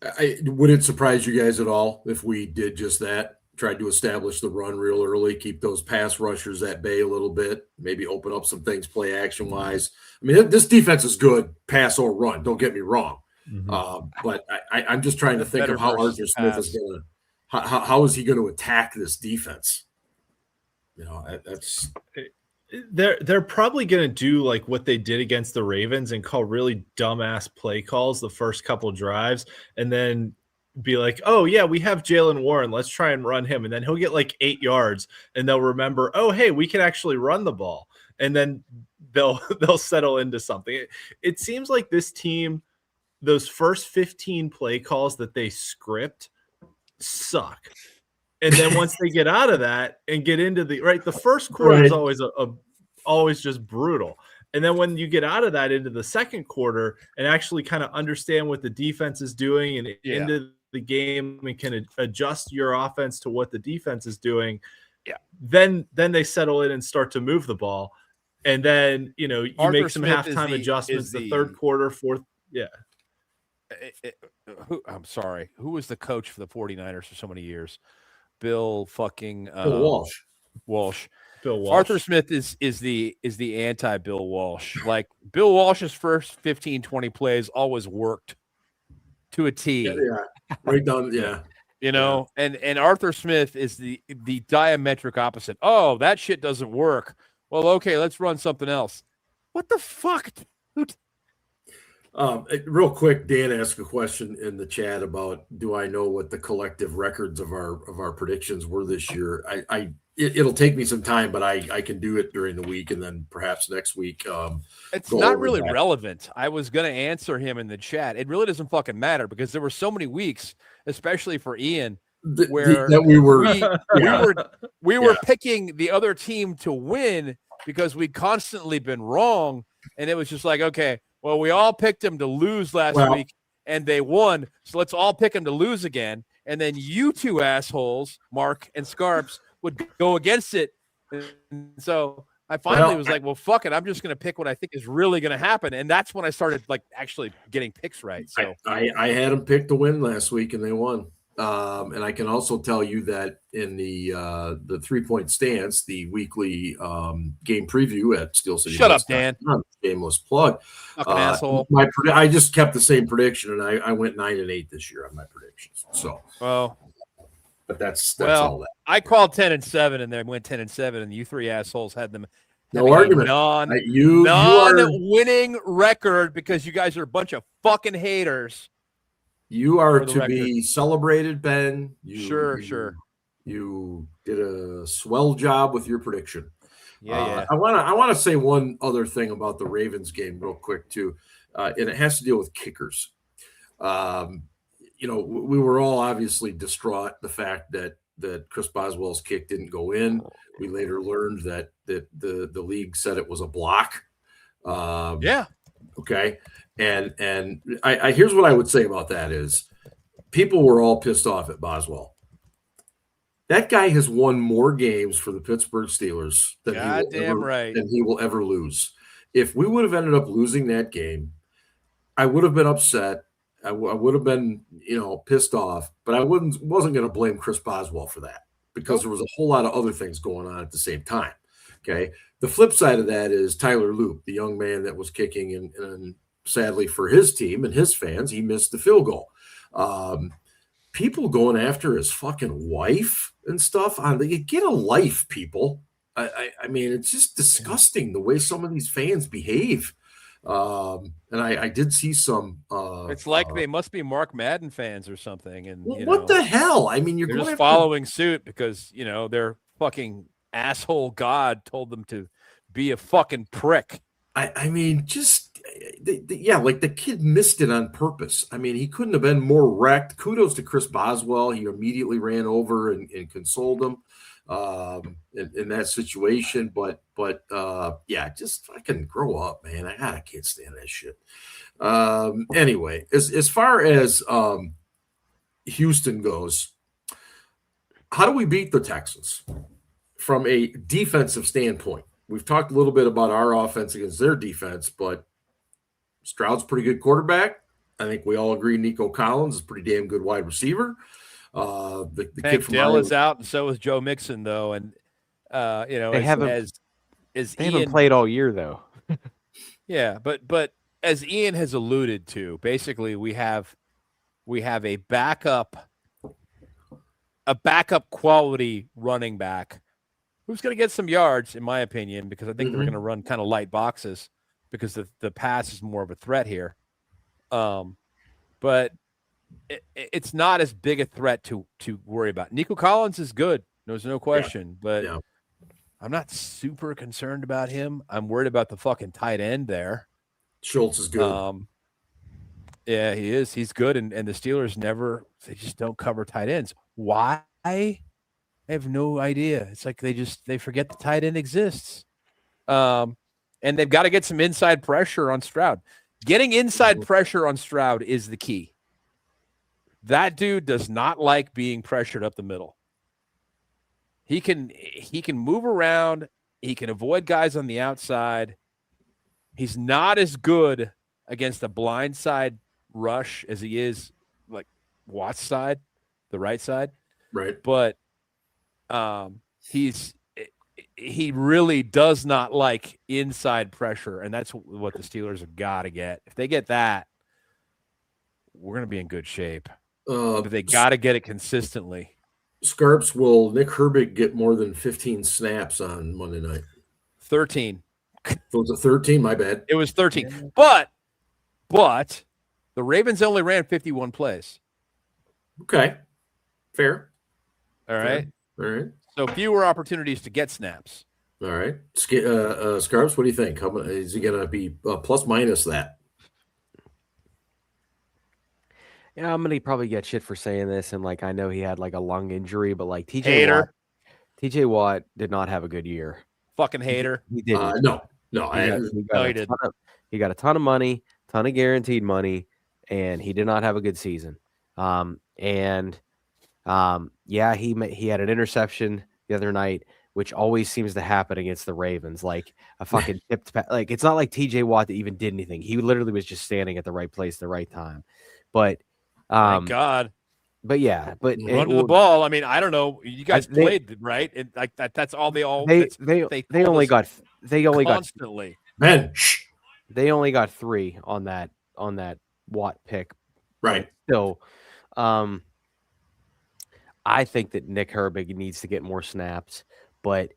Would it surprise you guys at all if we did just that? Tried to establish the run real early, keep those pass rushers at bay a little bit, maybe open up some things play action wise. I mean, this defense is good, pass or run. Don't get me wrong. But I'm just trying to think of how Arthur Smith is going to how is he going to attack this defense? You know, that's they're probably going to do like what they did against the Ravens and call really dumbass play calls the first couple drives, and then be like, oh yeah, we have Jaylen Warren, let's try and run him, and then he'll get like 8 yards, and they'll remember, oh hey, we can actually run the ball, and then they'll settle into something. It seems like this team, those first 15 play calls that they script suck. And then once they get out of that and get into the first quarter is always always just brutal. And then when you get out of that into the second quarter and actually kind of understand what the defense is doing and into the game and can adjust your offense to what the defense is doing, then they settle in and start to move the ball. And then, you know, you make some halftime adjustments the third quarter, fourth. Yeah. I'm sorry. Who was the coach for the 49ers for so many years? Bill Walsh. Bill Walsh. Arthur Smith is the anti-Bill Walsh. Like, Bill Walsh's first 15, 20 plays always worked to a T. Right down, You know, and Arthur Smith is the diametric opposite. Oh, that shit doesn't work. Well, okay, let's run something else. What the fuck, dude? Real quick, Dan asked a question in the chat about, do I know what the collective records of our predictions were this year? It'll take me some time, but I can do it during the week, and then perhaps next week. It's not really relevant. I was going to answer him in the chat. It really doesn't fucking matter because there were so many weeks, especially for Ian, where we were picking the other team to win because we'd constantly been wrong, and it was just like, okay, well, we all picked them to lose last week, and they won, so let's all pick them to lose again. And then you two assholes, Mark and Scarps, would go against it. And so I finally was like, well, fuck it. I'm just going to pick what I think is really going to happen. And that's when I started like actually getting picks right. So I had them picked to win last week and they won. And I can also tell you that in the 3-point stance, the weekly game preview at Steel City. Shut up, Dan. Shameless plug. Fucking asshole. I just kept the same prediction, and I went 9-8 this year on my predictions. So, but that's all that. I called 10-7, and then went 10-7, and you three assholes had them. No argument. Non-winning record because you guys are a bunch of fucking haters. You are to be celebrated, Ben. Sure. You did a swell job with your prediction. Yeah. I want to say one other thing about the Ravens game real quick too, and it has to deal with kickers. We were all obviously distraught the fact that Chris Boswell's kick didn't go in. We later learned that the league said it was a block. Okay. And I here's what I would say about that is people were all pissed off at Boswell. That guy has won more games for the Pittsburgh Steelers than he will ever lose. If we would have ended up losing that game, I would have been upset. I would have been, pissed off, but I wasn't going to blame Chris Boswell for that because there was a whole lot of other things going on at the same time. Okay. The flip side of that is Tyler Loop, the young man that was kicking, and sadly for his team and his fans, he missed the field goal. People going after his fucking wife and stuff. Get a life, people. I mean, it's just disgusting the way some of these fans behave. And I did see some. It's like they must be Mark Madden fans or something. And what the hell? I mean, they're just following suit because their fucking asshole god told them to be a fucking prick. I mean, just. Like the kid missed it on purpose. I mean, he couldn't have been more wrecked. Kudos to Chris Boswell. He immediately ran over and consoled him in that situation. But just fucking grow up, man. I can't stand that shit. Anyway, as far as Houston goes, how do we beat the Texans from a defensive standpoint? We've talked a little bit about our offense against their defense, but Stroud's a pretty good quarterback. I think we all agree Nico Collins is a pretty damn good wide receiver. The kid from Dell is out, and so is Joe Mixon, though. And they haven't played all year, though. Yeah, but as Ian has alluded to, basically we have a backup quality running back who's going to get some yards, in my opinion, because I think they're going to run kind of light boxes. Because the pass is more of a threat here. But it's not as big a threat to worry about. Nico Collins is good. There's no question. But I'm not super concerned about him. I'm worried about the fucking tight end there. Schultz is good. Yeah, he is. He's good. And the Steelers they just don't cover tight ends. Why? I have no idea. It's like they forget the tight end exists. And they've got to get some inside pressure on Stroud. Getting inside pressure on Stroud is the key. That dude does not like being pressured up the middle. He can move around. He can avoid guys on the outside. He's not as good against the blind side rush as he is like Watt's side, the right side. Right. But he really does not like inside pressure, and that's what the Steelers have got to get. If they get that, we're going to be in good shape. But they got to get it consistently. Scarps, will Nick Herbig get more than 15 snaps on Monday night? 13. Was it 13? My bad. It was 13. But But the Ravens only ran 51 plays. Okay. Fair. All right. All right. So fewer opportunities to get snaps. All right. Scarps, what do you think? Is he going to be plus minus that? Yeah, I'm gonna probably get shit for saying this, and like I know he had like a lung injury, but like TJ Watt did not have a good year. Fucking hater. He didn't. No. He got a ton of money, ton of guaranteed money, and he did not have a good season. Yeah, he had an interception the other night, which always seems to happen against the Ravens. Like a fucking tipped, like it's not like TJ Watt that even did anything. He literally was just standing at the right place at the right time. But thank God. But yeah, but run to the ball. I mean, I don't know. You guys played right, and like that. That's all they only got constantly. Man, they only got 3 on that Watt pick. Right. Still, I think that Nick Herbig needs to get more snaps, but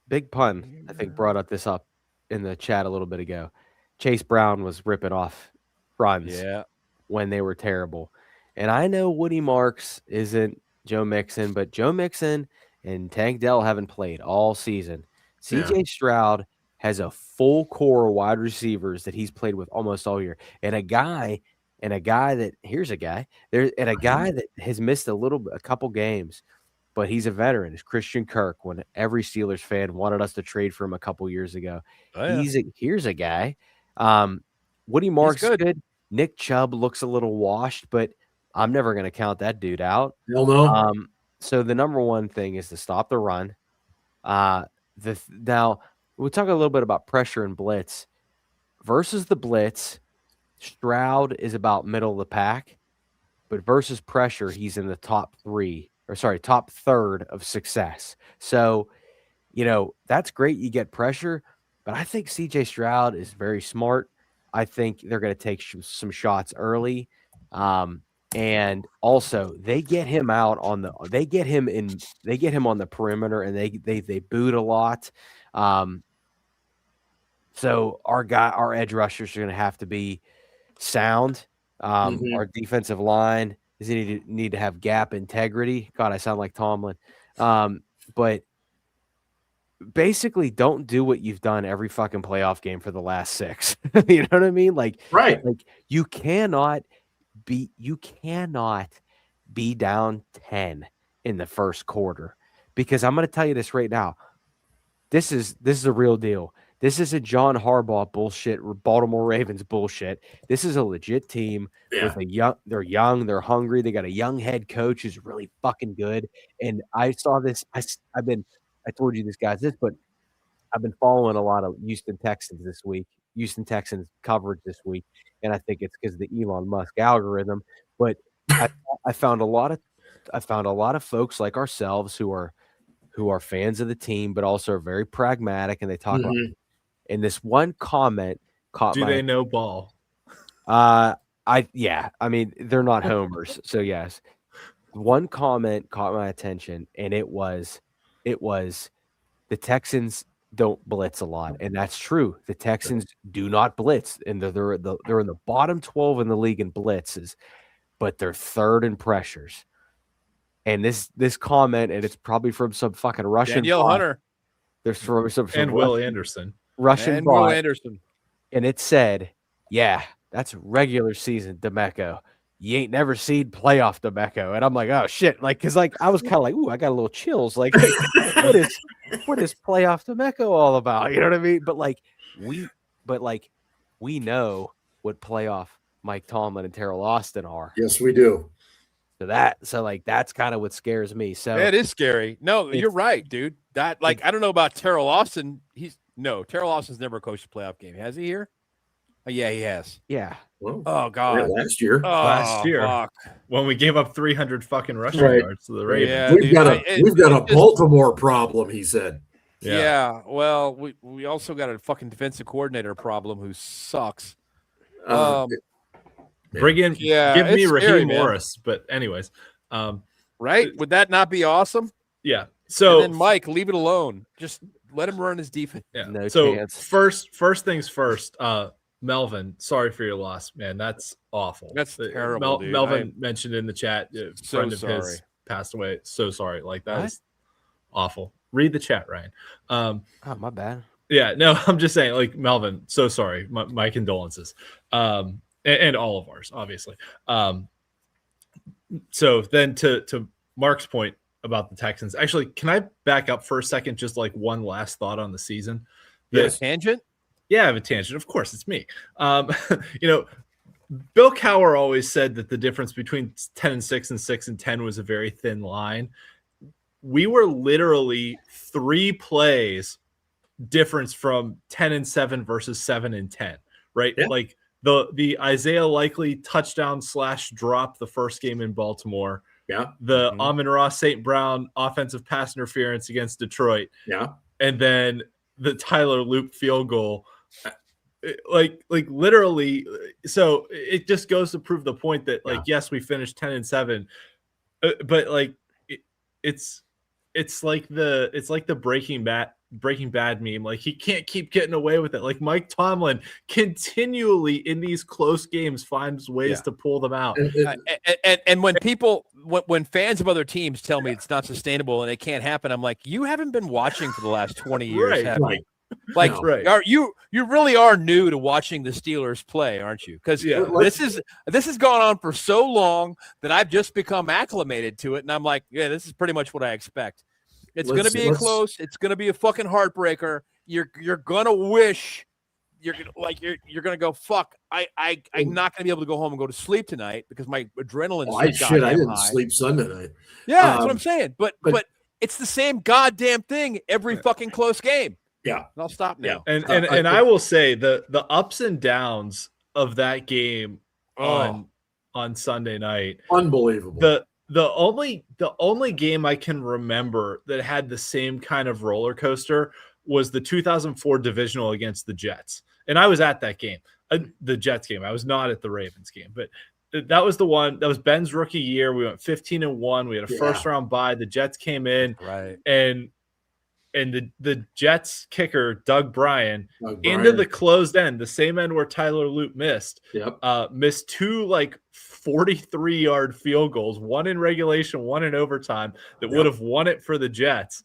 Big Pun, I think brought up in the chat a little bit ago. Chase Brown was ripping off runs when they were terrible. And I know Woody Marks isn't Joe Mixon, but Joe Mixon and Tank Dell haven't played all season. CJ Stroud has a full core of wide receivers that he's played with almost all year. And a guy that has missed a couple games, but he's a veteran. Is Christian Kirk. When every Steelers fan wanted us to trade for him a couple years ago, here's a guy. Woody Marks good. Nick Chubb looks a little washed, but I'm never going to count that dude out. Hell no. So the number one thing is to stop the run. Now we'll talk a little bit about pressure and blitz versus the blitz. Stroud is about middle of the pack, but versus pressure, he's in the top third of success. So, that's great. You get pressure, but I think CJ Stroud is very smart. I think they're going to take some shots early. And also they get him on the perimeter, and they boot a lot. So our edge rushers are going to have to be sound. Our defensive line is need to have gap integrity. God, I sound like Tomlin. But basically don't do what you've done every fucking playoff game for the last 6. You know what I mean? Like you cannot be down 10 in the first quarter, because I'm going to tell you this right now. This is a real deal. This isn't John Harbaugh bullshit or Baltimore Ravens bullshit. This is a legit team with they're young, they're hungry. They got a young head coach who's really fucking good. And I saw this. I told you this, guys, but I've been following a lot of Houston Texans coverage this week. And I think it's because of the Elon Musk algorithm. But I found a lot of folks like ourselves who are fans of the team, but also are very pragmatic, and they talk about. And this one comment caught Do they know ball? I mean, they're not homers, so yes. One comment caught my attention, and it was the Texans don't blitz a lot, and that's true. The Texans do not blitz, and they're in the bottom 12 in the league in blitzes, but they're third in pressures. And this comment, and it's probably from some fucking Russian Danielle Hunter. There's from some and Will Anderson. Russian Will Anderson. And it said, yeah, that's regular season DeMeco. You ain't never seen playoff DeMeco. And I'm like, oh shit. Like, cause like I was kind of like, ooh, I got a little chills. Like, what is playoff DeMeco all about? You know what I mean? But we know what playoff Mike Tomlin and Terrell Austin are. Yes, we do. So that's kind of what scares me. So it is scary. No, you're right, dude. That I don't know about Terrell Austin. Terrell Austin's never coached a playoff game. Has he here? Oh, yeah, he has. Yeah. Well, oh God. Yeah, last year. Fuck. When we gave up 300 fucking rushing yards to the Ravens. Yeah, we've got a Baltimore problem, he said. Yeah. Well, we also got a fucking defensive coordinator problem who sucks. Bring in, give me Raheem Morris. But anyways, right? Would that not be awesome? Yeah. So and then Mike, leave it alone. Just let him run his defense. Yeah. No so chance. first things first. Melvin, sorry for your loss, man. That's awful. That's terrible, dude. Melvin mentioned in the chat, a so friend of sorry. his passed away. So sorry. Like that What? is awful. Read the chat, Ryan. Oh, my bad. Yeah, no, I'm just saying, like, Melvin, so sorry. My condolences. And all of ours, obviously. So then to Mark's point about the Texans, actually, can I back up for a second? Just like one last thought on the season. Yes. Tangent? Yeah, I have a tangent. Of course, it's me. Bill Cowher always said that the difference between 10-6 and 6-10 was a very thin line. We were literally 3 plays difference from 10-7 versus 7-10, right? Yeah. Like the Isaiah Likely touchdown / drop the first game in Baltimore. Yeah. The Amon-Ra St. Brown offensive pass interference against Detroit. Yeah. And then the Tyler Loop field goal. Like literally, so it just goes to prove the point that, like, yes, we finished 10-7, but like it's like the Breaking Bad meme. Like, he can't keep getting away with it. Like, Mike Tomlin continually in these close games finds ways to pull them out. And when fans of other teams tell me it's not sustainable and it can't happen, I'm like, you haven't been watching for the last 20 years, have you? Like, you really are new to watching the Steelers play, aren't you? Because this has gone on for so long that I've just become acclimated to it, and I'm like, yeah, this is pretty much what I expect. It's going to be close. It's going to be a fucking heartbreaker. You're going to wish you're going to go, fuck, I'm not going to be able to go home and go to sleep tonight because my adrenaline's I didn't sleep Sunday night. Yeah, that's what I'm saying. But it's the same goddamn thing every fucking close game. Yeah. And I'll stop now. And I will say the ups and downs of that game on Sunday night. Unbelievable. The only game I can remember that had the same kind of roller coaster was the 2004 divisional against the Jets. And I was at that game, the Jets game. I was not at the Ravens game, but that was the one. That was Ben's rookie year. We went 15-1. We had a first round bye. The Jets came in, right, and the Jets kicker, Doug Bryan, into the closed end, the same end where Tyler Loop missed, missed 2 like 43-yard field goals, one in regulation, one in overtime, that would have won it for the Jets.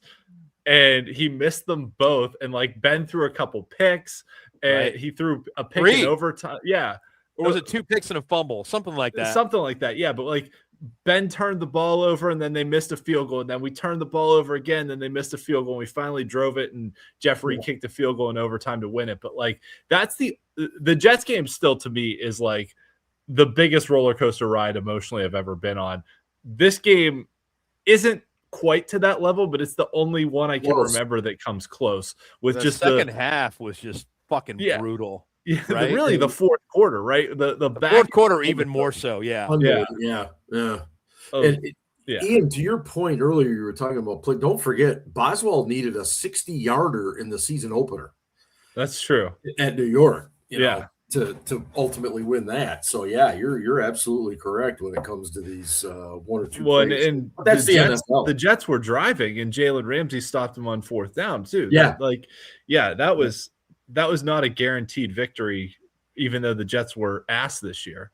And he missed them both. And like Ben threw a couple picks, and he threw a pick in overtime. Yeah. Or was it 2 picks and a fumble? Something like that. Something like that. Yeah. But like, Ben turned the ball over, and then they missed a field goal. And then we turned the ball over again, then they missed a field goal. And we finally drove it, and Jeff Reed kicked a field goal in overtime to win it. But like, that's the Jets game still, to me, is like the biggest roller coaster ride emotionally I've ever been on. This game isn't quite to that level, but it's the only one I can remember that comes close. With the just second half was just fucking brutal. Yeah, right? Really, the fourth quarter, right? The fourth quarter, even more so. Yeah. And Ian, to your point earlier, you were talking about play. Don't forget, Boswell needed a 60-yarder in the season opener. That's true. At New York, you know, to ultimately win that. So yeah, you're absolutely correct when it comes to these 1 or 2 plays. And that's the Jets, NFL. The Jets were driving, and Jalen Ramsey stopped them on 4th down too. Yeah, that was not a guaranteed victory, even though the Jets were ass this year.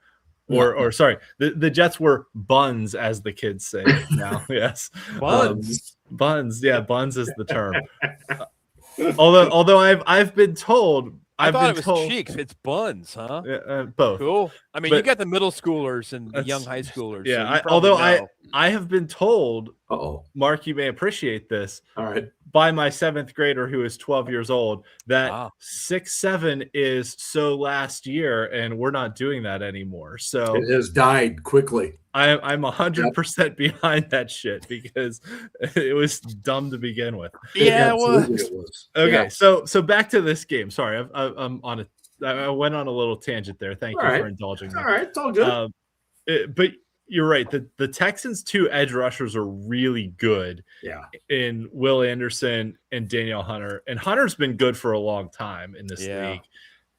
Or sorry, the Jets were buns, as the kids say now. Yes, buns. Yeah, buns is the term. Although I've been told. I thought it was cheeks. It's buns, huh? Both. Cool. I mean, you got the middle schoolers and the young high schoolers. Yeah. So I have been told. Mark, you may appreciate this. All right. By my 7th grader, who is 12 years old, that 6'7" is so last year, and we're not doing that anymore. So it has died quickly. I'm 100% behind that shit, because it was dumb to begin with. Yeah, it was. Okay, Yeah. so back to this game. Sorry, I went on a little tangent there. Thank you for indulging me. All right, it's all good. But you're right. The Texans' 2 edge rushers are really good. Yeah. In Will Anderson and Danielle Hunter. And Hunter's been good for a long time in this league.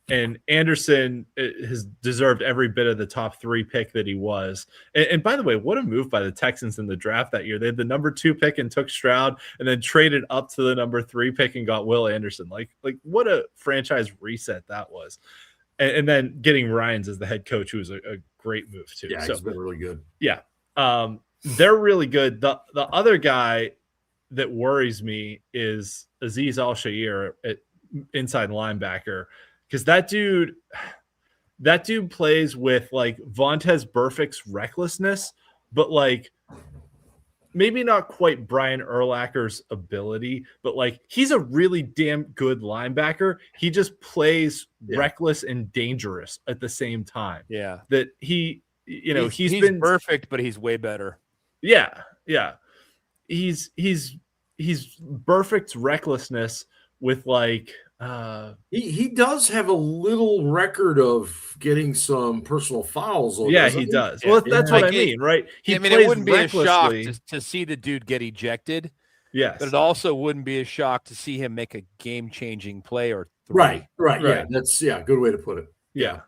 And Anderson has deserved every bit of the top 3 pick that he was. And by the way, what a move by the Texans in the draft that year. They had the number 2 pick and took Stroud, and then traded up to the number 3 pick and got Will Anderson. Like what a franchise reset that was. And then getting Ryans as the head coach, who was a great move too. Yeah, he's been really good. Yeah. They're really good. The other guy that worries me is Azeez Al-Shaair at inside linebacker, because that dude plays with like Vontaze Burfict's recklessness, but like maybe not quite Brian Urlacher's ability, but like he's a really damn good linebacker. He just plays reckless and dangerous at the same time. Yeah. That he's been perfect, but he's way better. Yeah. Yeah. He's Burfict's recklessness with like he does have a little record of getting some personal fouls. Yeah, he does. Well, that's what I mean, right? It wouldn't be a shock to see the dude get ejected. Yes, but it also wouldn't be a shock to see him make a game-changing play or 3. Right. Yeah, that's good way to put it. Yeah.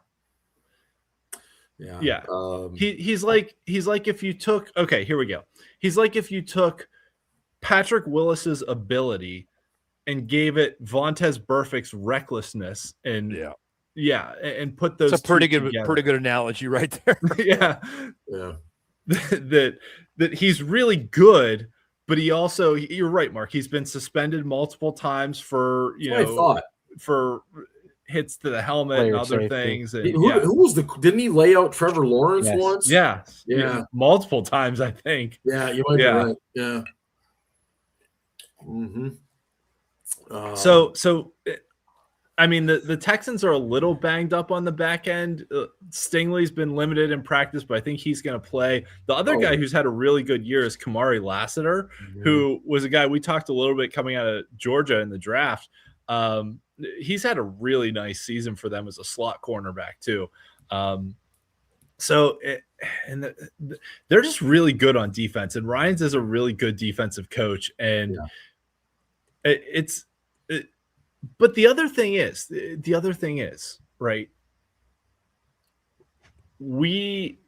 He's like if you took here we go. He's like if you took Patrick Willis's ability and gave it Vontaze Burfict's recklessness and put those. It's a pretty good analogy right there. Yeah. that he's really good, but he also, you're right, Mark. He's been suspended multiple times for for hits to the helmet and other things. And, who was didn't he lay out Trevor Lawrence once? Yeah, multiple times, I think. Yeah, you might be right. Yeah. Mm-hmm. So I mean, the Texans are a little banged up on the back end. Stingley's been limited in practice, but I think he's going to play. The other guy who's had a really good year is Kamari Lassiter, who was a guy we talked a little bit coming out of Georgia in the draft. He's had a really nice season for them as a slot cornerback too. They're just really good on defense, and Ryans is a really good defensive coach. And but the other thing is, right? We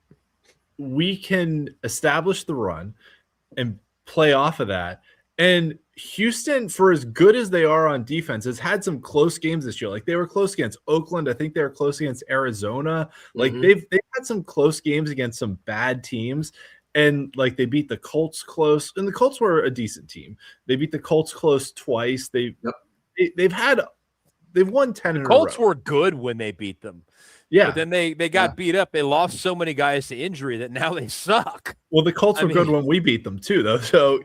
can establish the run and play off of that. And Houston, for as good as they are on defense, has had some close games this year. Like they were close against Oakland. I think they were close against Arizona. Like they've had some close games against some bad teams. And like they beat the Colts close, and the Colts were a decent team. They beat the Colts close twice. They've won 10 in a row. Colts were good when they beat them. Yeah. But then they got beat up. They lost so many guys to injury that now they suck. Well, the Colts were good when we beat them too, though. So,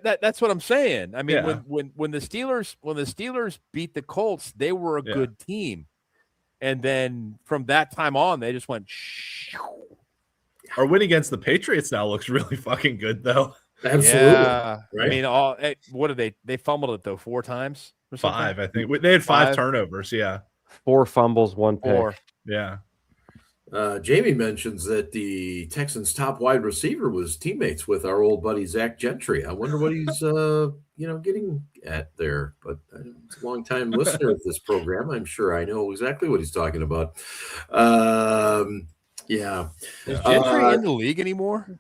that's what I'm saying. I mean, when the Steelers beat the Colts, they were a good team. And then from that time on, they just went Our win against the Patriots now looks really fucking good, though. Absolutely. Yeah. Right? I mean, what did they fumbled it though 4 times? Or 5, I think. They had 5 turnovers. Yeah. 4 fumbles, 1 pick. 4. Yeah. Jamie mentions that the Texans' top wide receiver was teammates with our old buddy Zach Gentry. I wonder what he's getting at there. But it's a long time listener of this program. I'm sure I know exactly what he's talking about. Yeah. Is Gentry in the league anymore?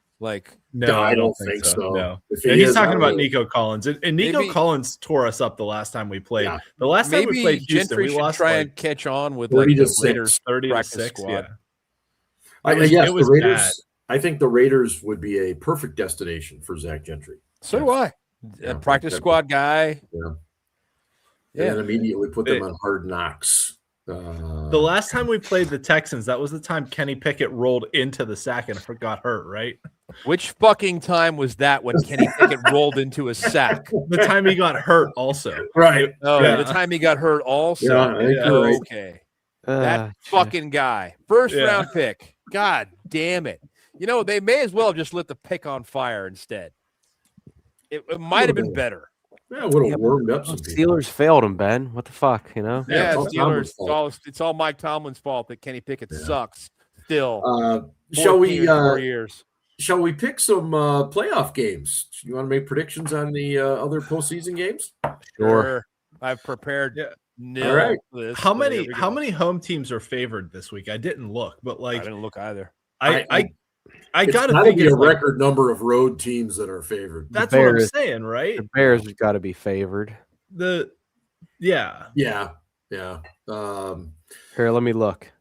No, I don't think so. No. He's talking about Nico Collins. And Nico Collins tore us up the last time we played. Yeah. The last time we played Houston, we lost. Try and catch on with the Raiders 30-6 squad. Yeah. It was the Raiders. Bad. I think the Raiders would be a perfect destination for Zach Gentry. So do I. A practice squad guy. Yeah. And immediately put them on Hard Knocks. The last time we played the Texans, that was the time Kenny Pickett rolled into the sack and got hurt, right? Which fucking time was that when Kenny Pickett rolled into a sack? The time he got hurt also. Right. Oh, the time he got hurt also. Right. Okay. That fucking guy. First round pick. God damn it. They may as well have just lit the pick on fire instead. It might have been better. Yeah, it would have warmed up some people. Steelers failed him, Ben. What the fuck, Yeah, Steelers. It's all Mike Tomlin's fault that Kenny Pickett sucks still. Shall we 4 years. Shall we pick some playoff games? You want to make predictions on the other postseason games? Sure. I've prepared nil. All right. This, How but here many we how go. many home teams are favored this week? I didn't look, but I like didn't look either. I it's gotta gotta think be it's a like, record number of road teams that are favored. that's what I'm Bears- saying, right? The Bears have got to be favored. Yeah. Yeah. Here, let me look.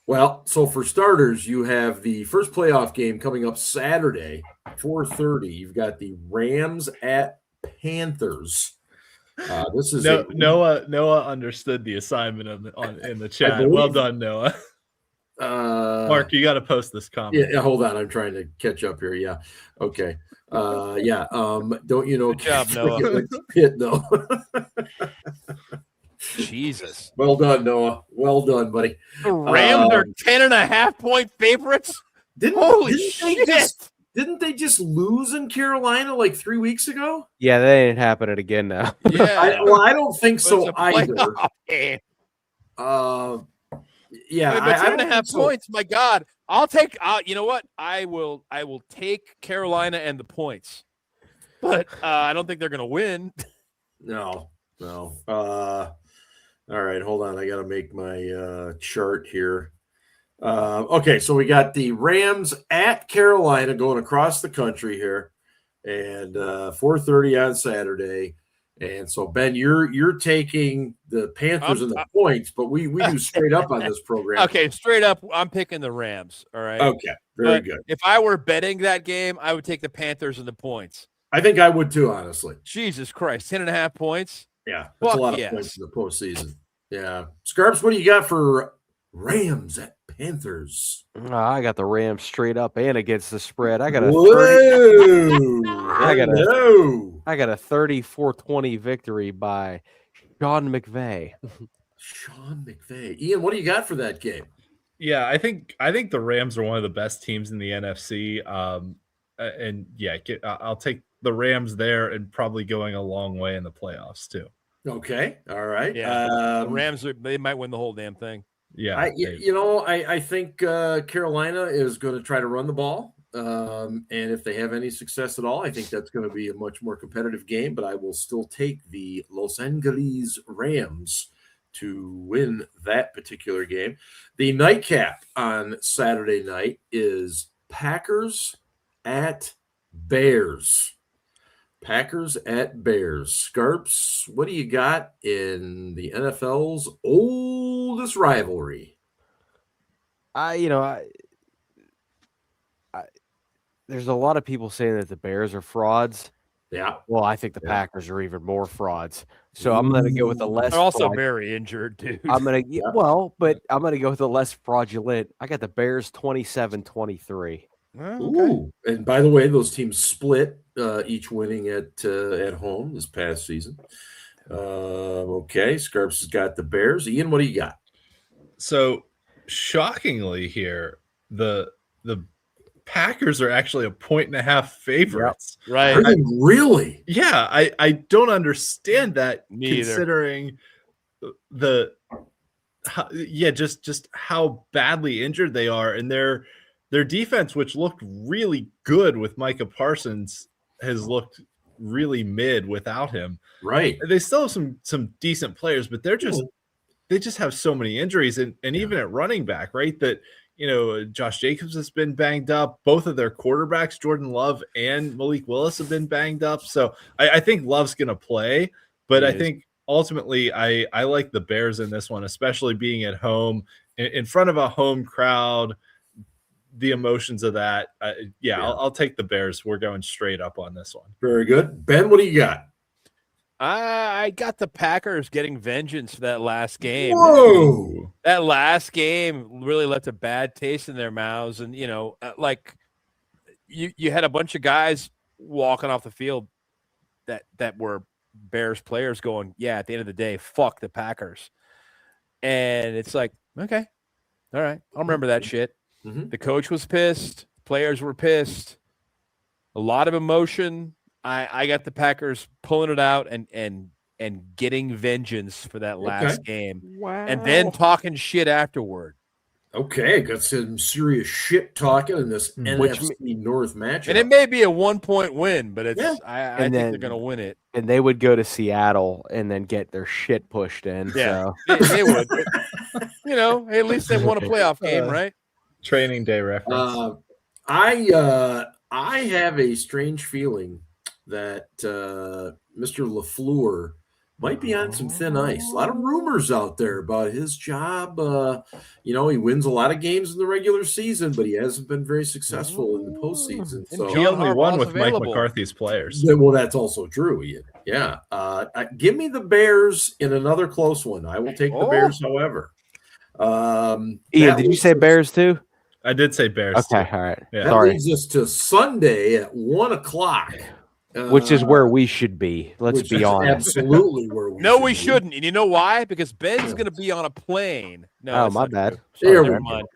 Well, so for starters, you have the first playoff game coming up Saturday, 4:30. You've got the Rams at Panthers. This is Noah understood the assignment in the chat. believe- Well done, Noah. Mark, you got to post this comment. Yeah, hold on. I'm trying to catch up here. Yeah. Okay. Yeah. Don't you know? Good job, Noah. Pitt, no. Jesus. Well done, Noah. Well done, buddy. The Rams are 10.5-point favorites. Holy shit. Didn't they just lose in Carolina like 3 weeks ago? Yeah, that ain't happening again now. Yeah. I don't think But so it's a either. playoff game. Yeah, Wait, but I don't 10.5 think so. points. My God, I'll take. You know what? I will take Carolina and the points, but I don't think they're going to win. No. All right, hold on. I got to make my chart here. Okay, so we got the Rams at Carolina going across the country here, and 4:30 on Saturday. And so, Ben, you're taking the Panthers and the points, but we do straight up on this program. Okay, straight up, I'm picking the Rams. All right. Okay, very But good. If I were betting that game, I would take the Panthers and the points. I think I would too, honestly. Jesus Christ, 10.5 points. Yeah, that's Fuck a lot of yes. points in the postseason. Yeah, Scarps, what do you got for Rams at Panthers? I got the Rams straight up and against the spread. I got a Whoa! I got a 34-20 victory by Sean McVay. Sean McVay. Ian, what do you got for that game? Yeah, I think the Rams are one of the best teams in the NFC. And yeah, I'll take the Rams there and probably going a long way in the playoffs too. Okay, all right. Yeah, the Rams they might win the whole damn thing. Yeah, I think Carolina is going to try to run the ball, and if they have any success at all, I think that's going to be a much more competitive game. But I will still take the Los Angeles Rams to win that particular game. The nightcap on Saturday night is Packers at Bears. Packers at Bears. Scarps, what do you got in the NFL's oldest rivalry? There's a lot of people saying that the Bears are frauds. Yeah. Well, I think the Packers are even more frauds. So I'm going to go with the less. They're also very injured, dude. I'm going to but I'm going to go with the less fraudulent. I got the Bears 27-23. Ooh. And by the way, those teams split, each winning at home this past season. Okay, Scarps has got the Bears. Ian, what do you got? So shockingly here, the Packers are actually 1.5 favorites. Right. Are they really? Yeah, I don't understand that Me either. considering just how badly injured they are, and their defense, which looked really good with Micah Parsons, has looked really mid without him. Right. They still have some decent players, but they just have so many injuries, and even at running back, right? That Josh Jacobs has been banged up. Both of their quarterbacks, Jordan Love and Malik Willis, have been banged up. So I think Love's going to play, but I think ultimately I like the Bears in this one, especially being at home in front of a home crowd. The emotions of that. I'll take the Bears. We're going straight up on this one. Very good. Ben, what do you got? I got the Packers getting vengeance for that last game. Whoa! That last game really left a bad taste in their mouths. And, like you had a bunch of guys walking off the field that were Bears players going, yeah, at the end of the day, fuck the Packers. And it's like, okay, all right, I'll remember that shit. Mm-hmm. The coach was pissed. Players were pissed. A lot of emotion. I got the Packers pulling it out and getting vengeance for that last game. Wow. And then talking shit afterward. Okay, got some serious shit talking in this NFC North matchup. And it may be a 1-point win, but it's I think then- they're going to win it. And they would go to Seattle and then get their shit pushed in. Yeah, So. they would. Hey, at least they won a playoff game, right? Training day reference. I have a strange feeling that Mr. LaFleur might be on some thin ice. A lot of rumors out there about his job. He wins a lot of games in the regular season, but he hasn't been very successful in the postseason. So he only won with available. Mike McCarthy's players. Well, that's also true, Ian. Yeah. Give me the Bears in another close one. I will take the Bears, however. Ian, did you say Bears too? I did say Bears. Okay, all right. Yeah. That Sorry. leads us to Sunday at 1:00. Which is where we should be. Let's which be is honest. Absolutely where we No, should we be. shouldn't. And you know why? Because Ben's going to be on a plane. No, Oh, that's my not bad. true. There Never we mind.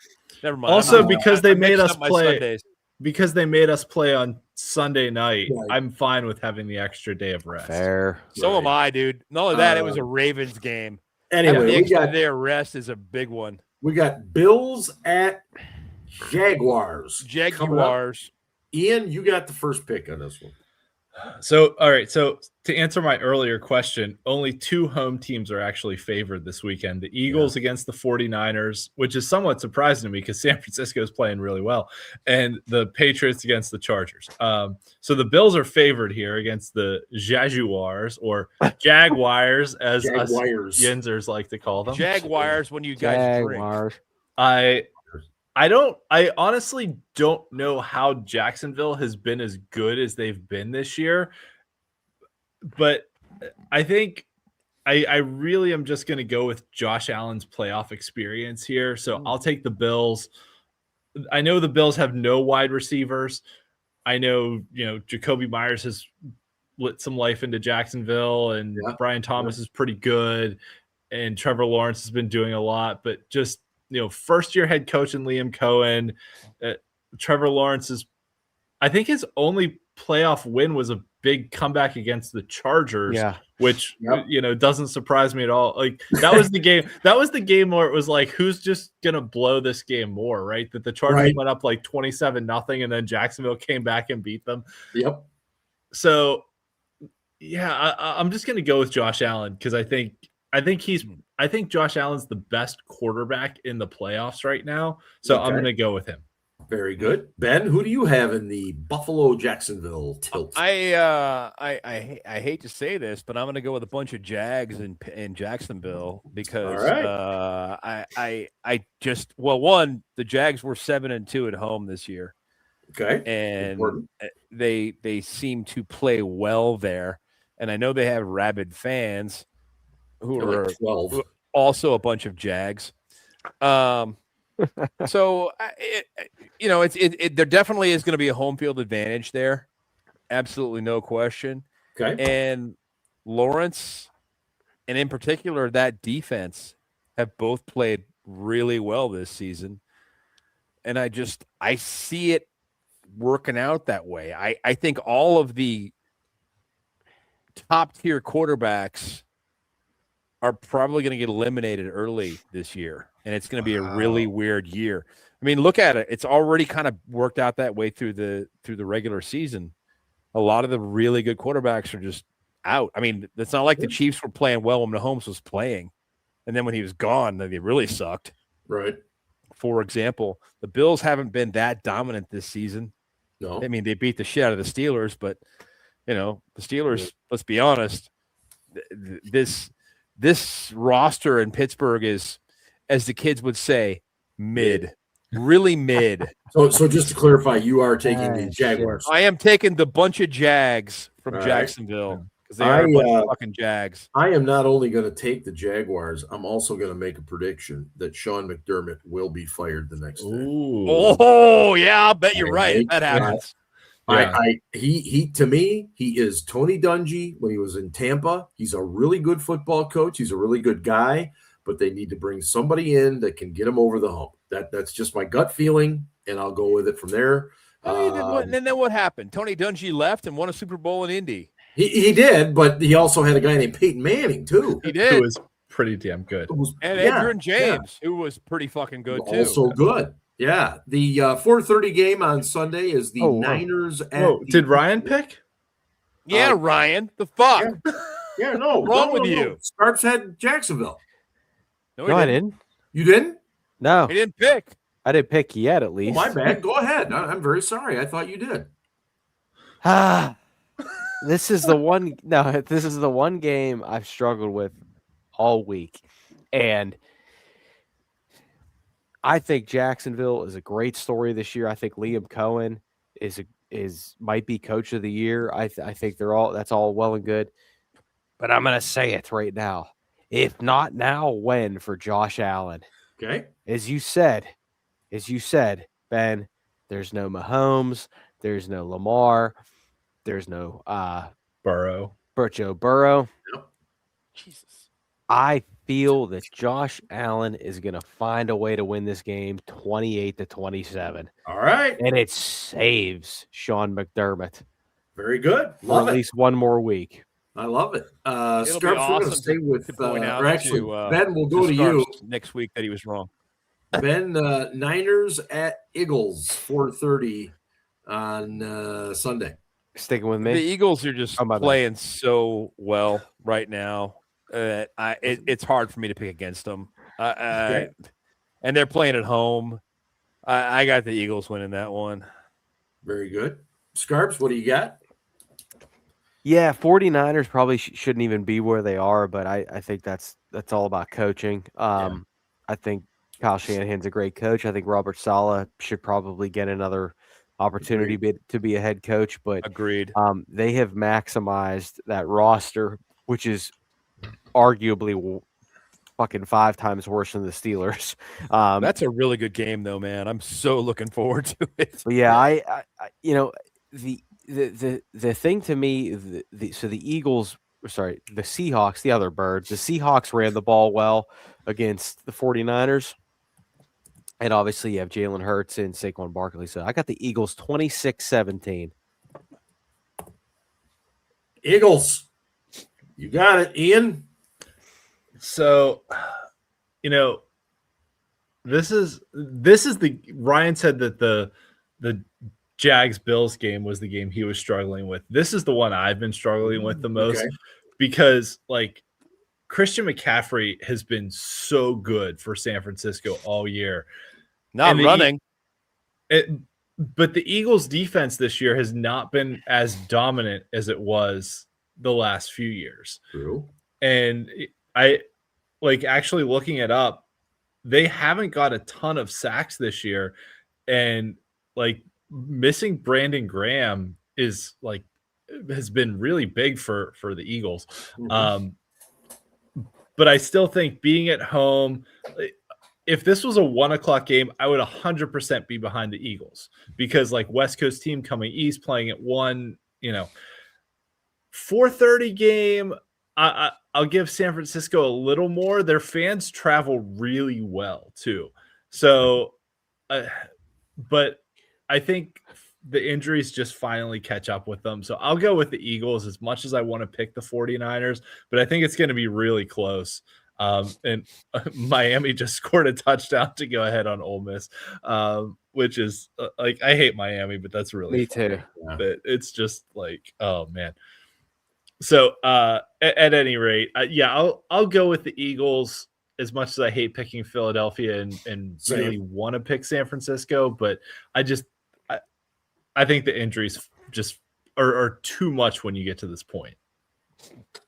Never mind. Also, I'm- because I they made mixed us up my play- Sundays. Because they made us play on Sunday night, Right. I'm fine with having the extra day of rest. Fair. So am I, dude. Not only that, it was a Ravens game. Having Anyway, the we extra got day of rest is a big one. Bills at Jaguars. coming up. Jaguars. Ian, you got the first pick on this one. So, all right. So, to answer my earlier question, only 2 home teams are actually favored this weekend. The Eagles against the 49ers, which is somewhat surprising to me because San Francisco is playing really well, and the Patriots against the Chargers. So, the Bills are favored here against the Jaguars or Jaguars, as us Jaguars. Yinzers like to call them. Jaguars when you guys drink. Jaguars. I honestly don't know how Jacksonville has been as good as they've been this year, but I think I really am just going to go with Josh Allen's playoff experience here. So I'll take the Bills. I know the Bills have no wide receivers. I know, Jacoby Myers has lit some life into Jacksonville, and Brian Thomas is pretty good, and Trevor Lawrence has been doing a lot, but just first-year head coach in Liam Cohen. Trevor Lawrence I think his only playoff win was a big comeback against the Chargers, which, doesn't surprise me at all. Like, that was the game. That was the game where it was like, who's just going to blow this game more, right? That the Chargers went up like 27-0, and then Jacksonville came back and beat them. Yep. So, I'm just going to go with Josh Allen because I think Josh Allen's the best quarterback in the playoffs right now. So I'm going to go with him. Very good. Ben, who do you have in the Buffalo-Jacksonville tilt? I hate to say this, but I'm going to go with a bunch of Jags in Jacksonville because one, the Jags were 7-2 at home this year. Okay. And they seem to play well there. And I know they have rabid fans who are like 12. Also a bunch of Jags. So there definitely is going to be a home field advantage there. Absolutely no question. Okay. And Lawrence, and in particular that defense, have both played really well this season. And I see it working out that way. I think all of the top tier quarterbacks are probably going to get eliminated early this year, and it's going to be a really weird year. I mean, look at it; it's already kind of worked out that way through the regular season. A lot of the really good quarterbacks are just out. I mean, it's not like the Chiefs were playing well when Mahomes was playing, and then when he was gone, they really sucked. Right. For example, the Bills haven't been that dominant this season. No. I mean, they beat the shit out of the Steelers, but the Steelers. Let's be honest. This roster in Pittsburgh is, as the kids would say, mid, really mid. So just to clarify, you are taking the Jaguars. I am taking the bunch of Jags from Jacksonville because they are a bunch of fucking Jags. I am not only going to take the Jaguars, I'm also going to make a prediction that Sean McDermott will be fired the next day. Oh, yeah, I'll bet you're right. That happens. He to me, he is Tony Dungy when he was in Tampa. He's a really good football coach. He's a really good guy, but they need to bring somebody in that can get him over the hump. That's just my gut feeling, and I'll go with it from there. And then what happened? Tony Dungy left and won a Super Bowl in Indy. He did, but he also had a guy named Peyton Manning too. He did. Who was pretty damn good. And yeah, Adrian James, who was pretty fucking good too. Also good. Yeah. The 4:30 game on Sunday is the Oh, wow. Niners at Whoa, did Ryan pick? Yeah, Ryan, the fuck. Yeah, no. What's wrong no, with no. you? Scarps had Jacksonville. No, No, I didn't. You didn't? No, He didn't pick. I didn't pick yet. At Oh, least. my bad. Go ahead. I'm very sorry. I thought you did. Ah, this is the one. No, this is the one game I've struggled with all week, and I think Jacksonville is a great story this year. I think Liam Cohen might be coach of the year. I think that's all well and good, but I'm gonna say it right now. If not now, when for Josh Allen? Okay. As you said, Ben, there's no Mahomes, there's no Lamar, there's no Burrow. Joe Burrow. Jesus. I feel that Josh Allen is going to find a way to win this game 28-27. All right. And it saves Sean McDermott Very good. for Love at it. least one more week. I love it. It'll Scarps, be we're going to awesome stay with, to point out or actually, to, Ben, we'll go to you. Scarps next week that he was wrong. Ben, Niners at Eagles, 4:30 on Sunday. Sticking with The me. Eagles are just Oh, my bad. playing so well right now. It's hard for me to pick against them. And they're playing at home. I got the Eagles winning that one. Very good. Scarps, what do you got? Yeah, 49ers probably shouldn't even be where they are, but I think that's all about coaching. I think Kyle Shanahan's a great coach. I think Robert Saleh should probably get another opportunity to be a head coach, but Agreed. they have maximized that roster, which is arguably fucking 5 times worse than the Steelers. That's a really good game, though, man. I'm so looking forward to it. But yeah, I the thing to me, the Eagles, sorry, the Seahawks, the other birds, the Seahawks ran the ball well against the 49ers. And obviously you have Jalen Hurts and Saquon Barkley. So I got the Eagles 26-17. Eagles. You got it, Ian. So, this is the Ryan said that the Jags Bills game was the game he was struggling with. This is the one I've been struggling with the most because like Christian McCaffrey has been so good for San Francisco all year. Not running. But the Eagles defense this year has not been as dominant as it was the last few years. True. And I like actually looking it up, they haven't got a ton of sacks this year. And like missing Brandon Graham is like has been really big for the Eagles. Mm-hmm. But I still think being at home, if this was a 1:00 game, I would 100% be behind the Eagles because like West Coast team coming east playing at 1, 4:30 game. I'll give San Francisco a little more. Their fans travel really well too. So, but I think the injuries just finally catch up with them. So I'll go with the Eagles as much as I want to pick the 49ers, but I think it's going to be really close. And Miami just scored a touchdown to go ahead on Ole Miss, which is like, I hate Miami, but that's really Me too. But it's just like, oh man. So at any rate, I'll go with the Eagles as much as I hate picking Philadelphia and really want to pick San Francisco, but I think the injuries just are too much when you get to this point.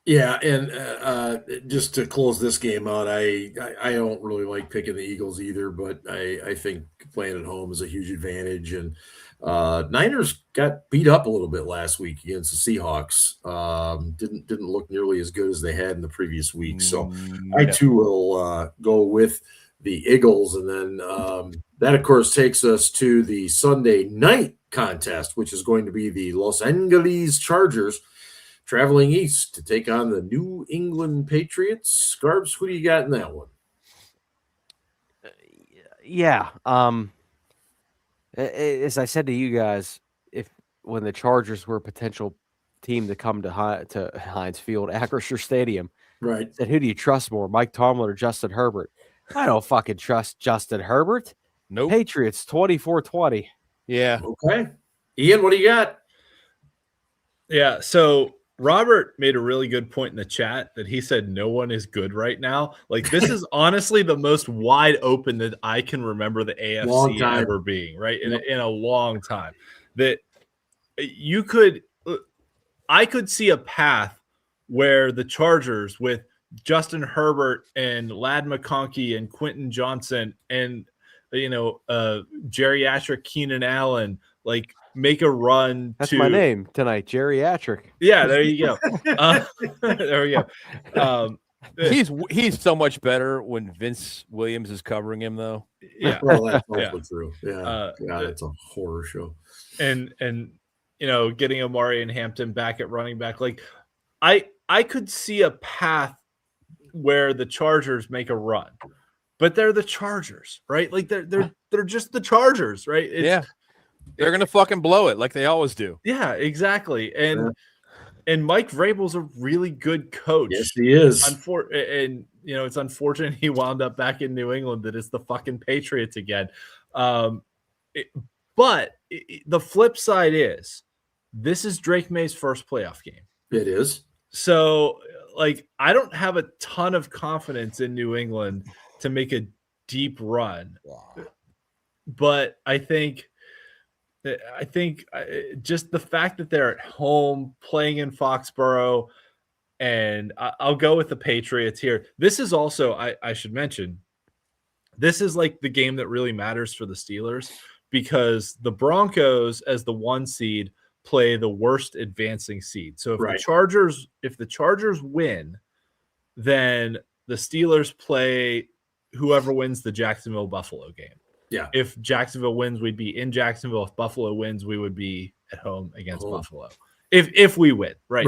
Yeah, and just to close this game out, I don't really like picking the Eagles either, but I think playing at home is a huge advantage. And Niners got beat up a little bit last week against the Seahawks. Didn't look nearly as good as they had in the previous week. So I too will go with the Eagles, and then that of course takes us to the Sunday night contest, which is going to be the Los Angeles Chargers traveling east to take on the New England Patriots. Scarps, who do you got in that one? Yeah. As I said to you guys, when the Chargers were a potential team to come to Heinz Field, Acrisure Stadium, Right. Said, who do you trust more, Mike Tomlin or Justin Herbert? I don't fucking trust Justin Herbert. Nope. Patriots 24-20. Yeah. Okay. Ian, what do you got? Yeah. So Robert made a really good point in the chat that he said no one is good right now. Like, this is honestly the most wide open that I can remember the Long AFC time. ever being, right? Yep. In a long time. That I could see a path where the Chargers with Justin Herbert and Ladd McConkey and Quentin Johnson and, geriatric Keenan Allen, like, make a run. That's my name tonight, geriatric. Yeah, there you go. There we go. He's so much better when Vince Williams is covering him, though. Yeah, well, that's also true. Yeah, God, it's a horror show. And getting Amari and Hampton back at running back, like, I could see a path where the Chargers make a run, but they're the Chargers, right? Like, they're just the Chargers, right? They're gonna fucking blow it like they always do. Yeah, exactly. And Mike Vrabel's a really good coach. Yes, he is. It's unfortunate he wound up back in New England, that it's the fucking Patriots again. But the flip side is, this is Drake May's first playoff game. It is. So, like, I don't have a ton of confidence in New England to make a deep run. But I think just the fact that they're at home playing in Foxborough, and I'll go with the Patriots here. This is also, I should mention, this is like the game that really matters for the Steelers, because the Broncos, as the 1 seed, play the worst advancing seed. So if the Chargers win, then the Steelers play whoever wins the Jacksonville Buffalo game. Yeah. If Jacksonville wins, we'd be in Jacksonville. If Buffalo wins, we would be at home against Buffalo. If we win, right?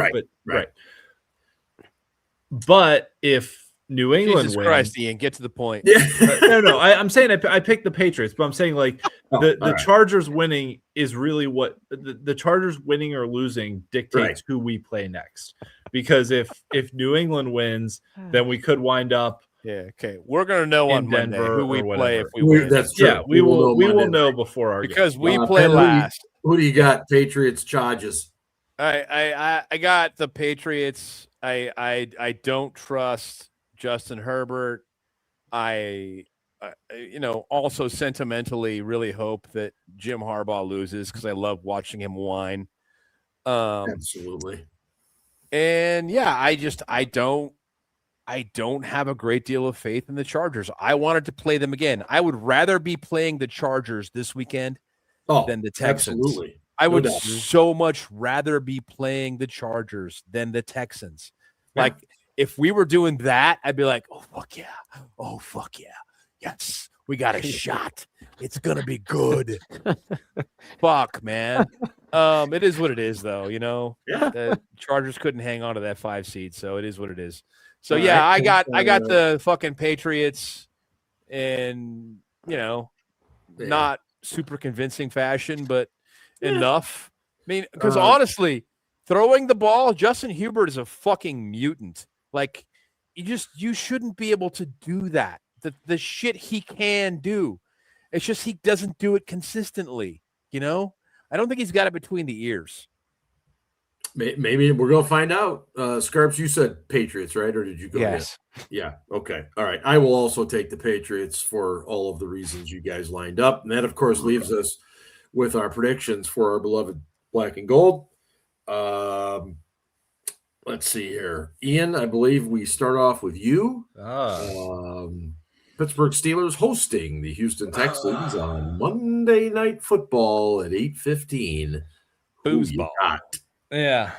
But if New England Jesus wins, Christ, Ian, get to the point. Yeah. no. I'm saying I picked the Patriots, but I'm saying, like, the Chargers winning is really what the Chargers winning or losing dictates who we play next. Because if New England wins, then we could wind up. Yeah. Okay. We're gonna know on Monday Denver who we or play if whatever. we win. That's true. Yeah, we will know before our because game. we play last. Who do you got? Patriots, Chargers. I got the Patriots. I don't trust Justin Herbert. I also sentimentally really hope that Jim Harbaugh loses, because I love watching him whine. Absolutely. And yeah, I don't have a great deal of faith in the Chargers. I wanted to play them again. I would rather be playing the Chargers this weekend than the Texans. Absolutely. I would so much rather be playing the Chargers than the Texans. Yeah. Like, if we were doing that, I'd be like, oh, fuck yeah. Oh, fuck yeah. Yes, we got a shot. It's going to be good. Fuck, man. It is what it is, though, Yeah. The Chargers couldn't hang on to that 5 seed, so it is what it is. So, yeah, I got the fucking Patriots in, not super convincing fashion, but enough. I mean, because honestly, throwing the ball, Justin Herbert is a fucking mutant. Like, you shouldn't be able to do that. The shit he can do. It's just he doesn't do it consistently, I don't think he's got it between the ears. Maybe we're going to find out. Scarps, you said Patriots, right? Or did you go? Yes. Yeah. Okay. All right. I will also take the Patriots for all of the reasons you guys lined up. And that, of course, leaves us with our predictions for our beloved Black and Gold. Let's see here. Ian, I believe we start off with you. Pittsburgh Steelers hosting the Houston Texans on Monday Night Football at 8:15. Foosball. Yeah.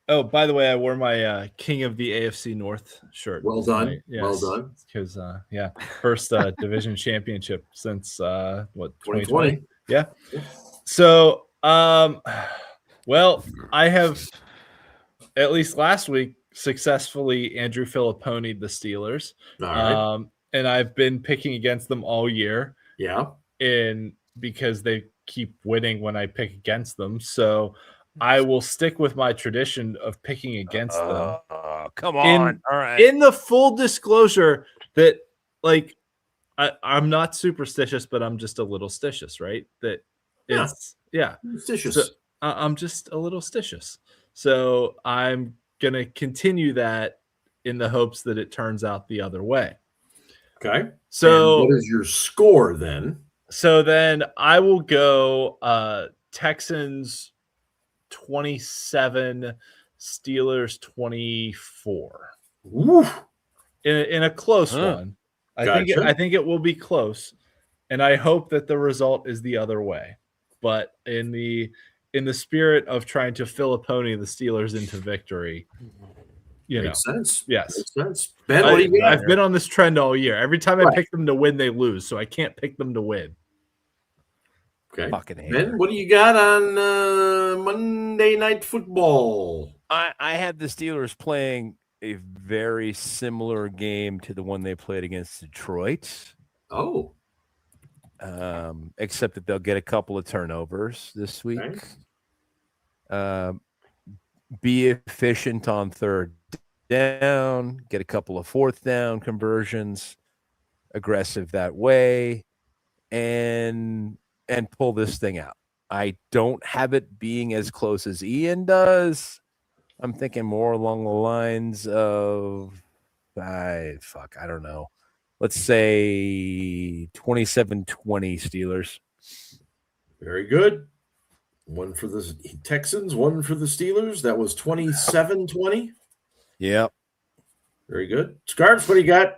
Oh, by the way, I wore my King of the AFC North shirt. Well done. Yes, well done. Because, first division championship since, 2020? Yeah. So, well, I have, at least last week, successfully Andrew Filipponi'd the Steelers. All right. And I've been picking against them all year. Yeah. Because they keep winning when I pick against them. So I will stick with my tradition of picking against them. Come on. All right. In the full disclosure that, like, I'm not superstitious, but I'm just a little stitious, right? That it's Stitious. So, I'm just a little stitious. So I'm gonna continue that in the hopes that it turns out the other way. Okay. So and what is your score then? So then I will go Texans 27, Steelers 24. Woof. In a close one. I think it will be close, and I hope that the result is the other way. But in the spirit of trying to Filiponi the Steelers into victory, Makes sense. Yes. Makes sense. Ben, what do you got? I've been on this trend all year. Every time I pick them to win, they lose. So I can't pick them to win. Okay. Fucking Ben, what do you got on Monday Night Football? I had the Steelers playing a very similar game to the one they played against Detroit. Oh. Except that they'll get a couple of turnovers this week. Okay. Be efficient on third down, get a couple of fourth down conversions, aggressive that way, and pull this thing out. I don't have it being as close as Ian does. I'm thinking more along the lines of, I don't know. Let's say 27-20 Steelers. Very good. One for the Texans, one for the Steelers. That was 27-20. Yep. Very good. Scarps, what do you got?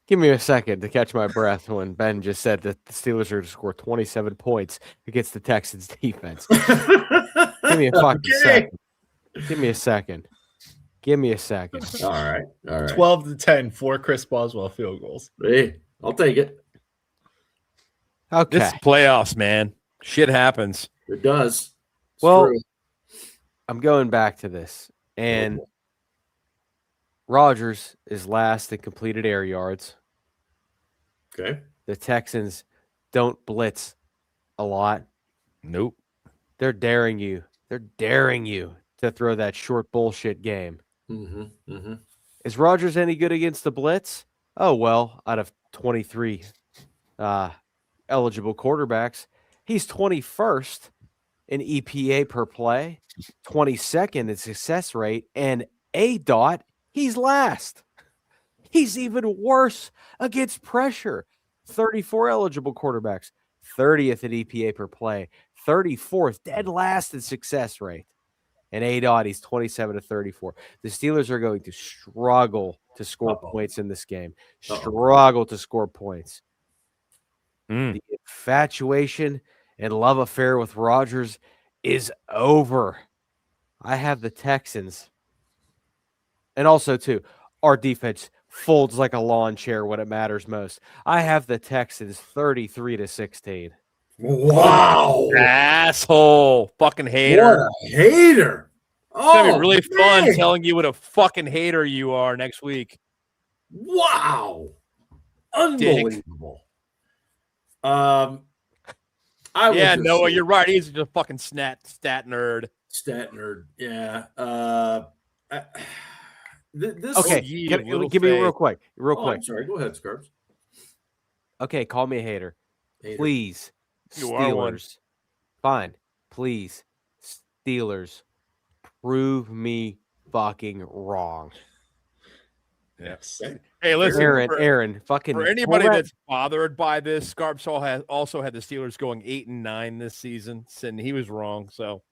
Give me a second to catch my breath when Ben just said that the Steelers are going to score 27 points against the Texans defense. Give me a fucking second. Give me a second. Give me a second. All right. 12-10 for Chris Boswell field goals. Hey, I'll take it. Okay. It's playoffs, man. Shit happens. It does. It's well, true. I'm going back to this. And Rodgers is last in completed air yards. Okay. The Texans don't blitz a lot. Nope. They're daring you. They're daring you to throw that short bullshit game. Mm-hmm. Mm-hmm. Is Rodgers any good against the blitz? Oh, well, out of 23 eligible quarterbacks, he's 21st in EPA per play, 22nd in success rate, and he's last. He's even worse against pressure. 34 eligible quarterbacks, 30th in EPA per play, 34th, dead last in success rate. And he's 27-34. The Steelers are going to struggle to score points in this game. Struggle to score points. The infatuation and love affair with Rodgers is over. I have the Texans. And also, too, our defense folds like a lawn chair when it matters most. I have the Texans 33-16. Wow. Asshole. Fucking hater. What a hater. It's going to be really fun telling you what a fucking hater you are next week. Wow. Unbelievable. Noah, you're right. He's just a fucking stat nerd. Stat nerd. Yeah. Okay, give me real quick. I'm sorry. Go ahead, Scarps. Okay, call me a hater. Please. You Steelers. are one. Fine. Please. Steelers. Prove me fucking wrong. Yes. Hey, listen, Aaron, fucking for anybody that's bothered by this, Scarps also had the Steelers going 8-9 this season, and he was wrong. So,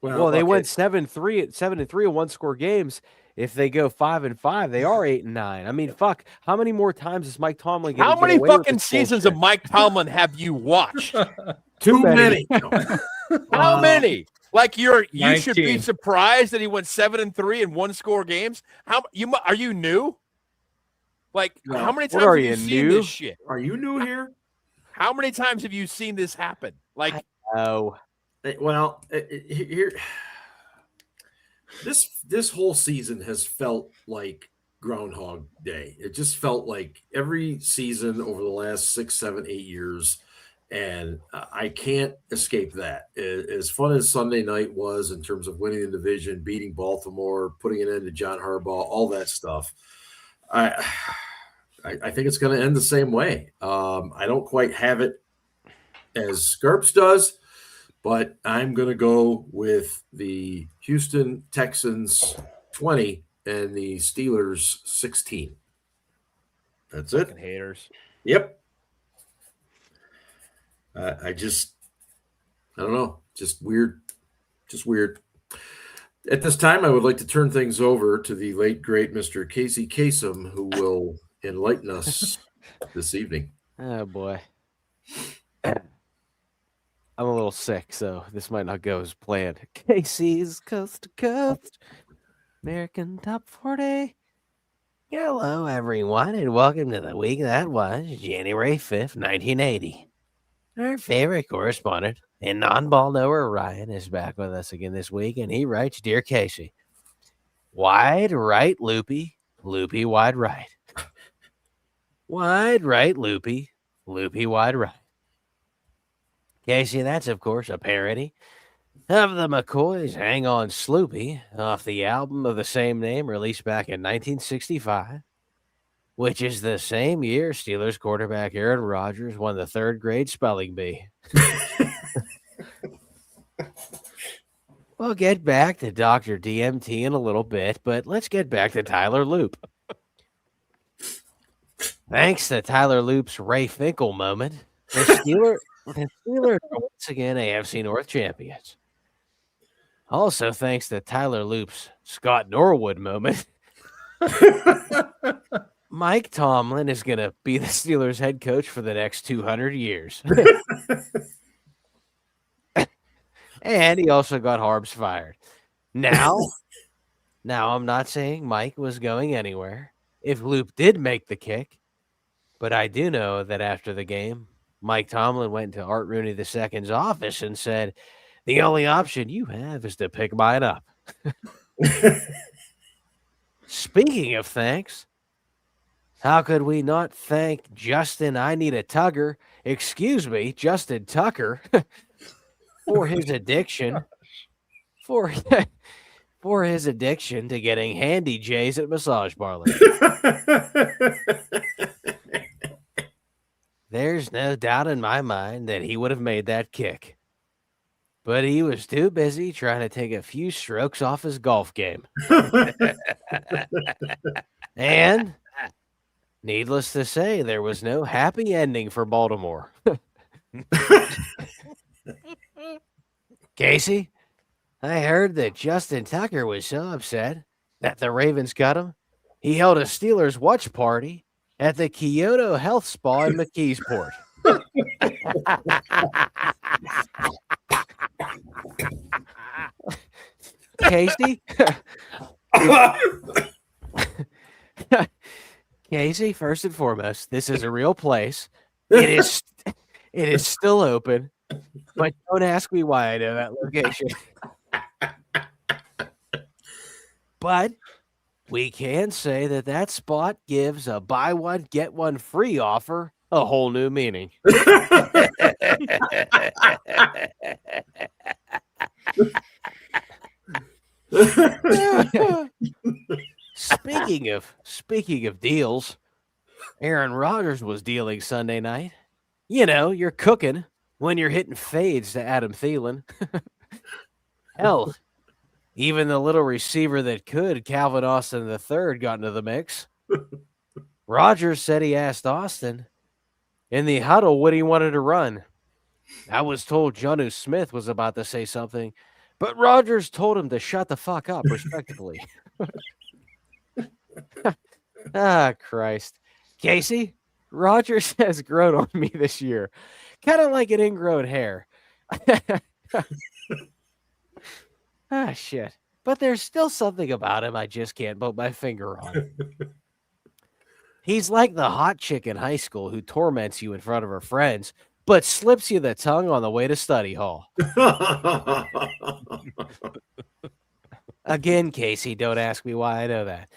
well, they went 7-3 in one-score games. If they go 5-5, they are 8-9. I mean, fuck. How many more times is Mike Tomlin? How many fucking seasons of Mike Tomlin have you watched? Too many. How many? Like you 19. should be surprised that he went 7-3 in one-score games. Are you new? Like how many times have you seen this shit? Are you new here? How many times have you seen this happen? Like, oh, well, here. This whole season has felt like Groundhog Day. It just felt like every season over the last 6, 7, 8 years, And I can't escape that. As fun as Sunday night was in terms of winning the division, beating Baltimore, putting an end to John Harbaugh, all that stuff, I think it's going to end the same way. I don't quite have it as Scarps does, but I'm going to go with the Houston Texans 20 and the Steelers 16. That's it. Fucking haters. Yep. I don't know. Just weird. At this time, I would like to turn things over to the late, great Mr. Casey Kasem, who will enlighten us this evening. Oh, boy. I'm a little sick, so this might not go as planned. Casey's Coast to Coast, American Top 40. Hello, everyone, and welcome to the week that was January 5th, 1980. Our favorite correspondent and non-ball knower Ryan is back with us again this week, and he writes, Dear Casey, wide right loopy, loopy wide right. Wide right loopy, loopy wide right. Casey, that's, of course, a parody of the McCoys' Hang On Sloopy off the album of the same name released back in 1965. Which is the same year Steelers quarterback Aaron Rodgers won the third grade spelling bee. We'll get back to Dr. DMT in a little bit, but let's get back to Tyler Loop. Thanks to Tyler Loop's Ray Finkel moment, the Steelers are once again AFC North Champions. Also thanks to Tyler Loop's Scott Norwood moment, Mike Tomlin is going to be the Steelers head coach for the next 200 years. And he also got Harbs fired. Now I'm not saying Mike was going anywhere if Loop did make the kick, but I do know that after the game, Mike Tomlin went to Art Rooney II's office and said, the only option you have is to pick mine up. Speaking of thanks, how could we not thank Justin Justin Tucker for his addiction for his addiction to getting handy J's at massage parlors. There's no doubt in my mind that he would have made that kick. But he was too busy trying to take a few strokes off his golf game. And needless to say, there was no happy ending for Baltimore. Casey, I heard that Justin Tucker was so upset that the Ravens cut him. He held a Steelers watch party at the Kyoto Health Spa in McKeesport. Casey? Casey, first and foremost, this is a real place. It is still open, but don't ask me why I know that location. But we can say that spot gives a buy one, get one free offer a whole new meaning. Speaking of deals, Aaron Rodgers was dealing Sunday night. You know, you're cooking when you're hitting fades to Adam Thielen. Hell, even the little receiver that could, Calvin Austin III, got into the mix. Rodgers said he asked Austin in the huddle what he wanted to run. I was told Jonnu Smith was about to say something, but Rodgers told him to shut the fuck up, respectively. Ah, Christ. Casey, Rodgers has grown on me this year. Kind of like an ingrown hair. Ah, shit. But there's still something about him I just can't put my finger on. He's like the hot chick in high school who torments you in front of her friends, but slips you the tongue on the way to study hall. Again, Casey, don't ask me why I know that.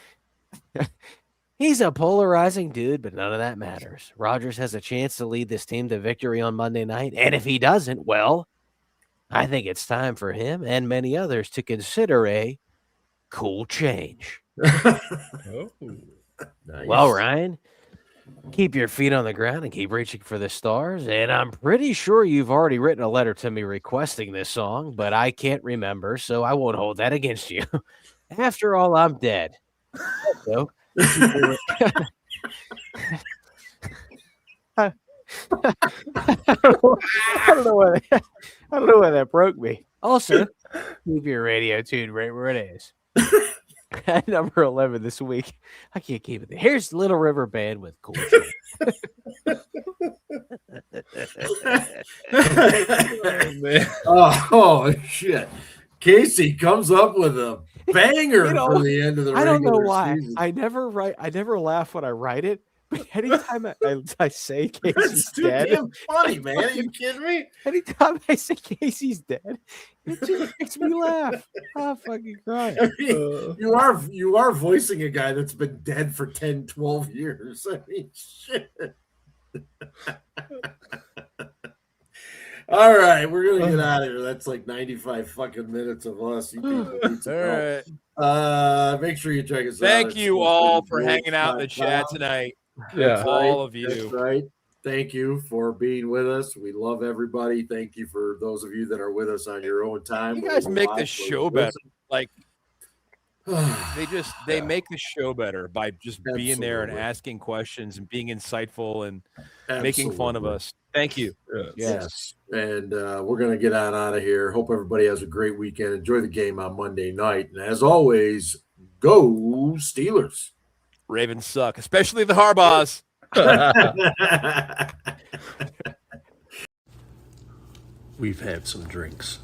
He's a polarizing dude, but none of that matters. Rodgers has a chance to lead this team to victory on Monday night, and if he doesn't, well, I think it's time for him and many others to consider a cool change. Oh. Nice. Well, Ryan, keep your feet on the ground and keep reaching for the stars. And I'm pretty sure you've already written a letter to me requesting this song, but I can't remember, so I won't hold that against you. After all, I'm dead. So, I don't know why that broke me. Also, keep your radio tuned right where it is. At number 11 this week, I can't keep it there. Here's Little River Band with Cool Change. Oh, man. Oh, shit. Casey comes up with a banger for the end of the I don't know regular why. season. I never laugh when I write it, but anytime I say Casey's It's too dead, damn funny, man. Are you kidding me? anytime I say Casey's dead, it just makes me laugh. I'm fucking crying. I mean, you are voicing a guy that's been dead for 10, 12 years. I mean, shit. All right, we're gonna get out of here. That's like 95 fucking minutes of us. You people need some help. All right. Make sure you check us out. Thank at you all for SCB hanging out in the chat Steelers.com. tonight. Yeah. That's All right. of you. That's right. Thank you for being with us. We love everybody. Thank you for those of you that are with us on your own time. You whether guys we're make live, the whether show we're better. Like listening. they make the show better by just being there and Absolutely. asking questions and being insightful and making fun of Absolutely. us. Thank you. Yes. And we're going to get out of here. Hope everybody has a great weekend. Enjoy the game on Monday night. And as always, go Steelers. Ravens suck, especially the Harbaughs. We've had some drinks.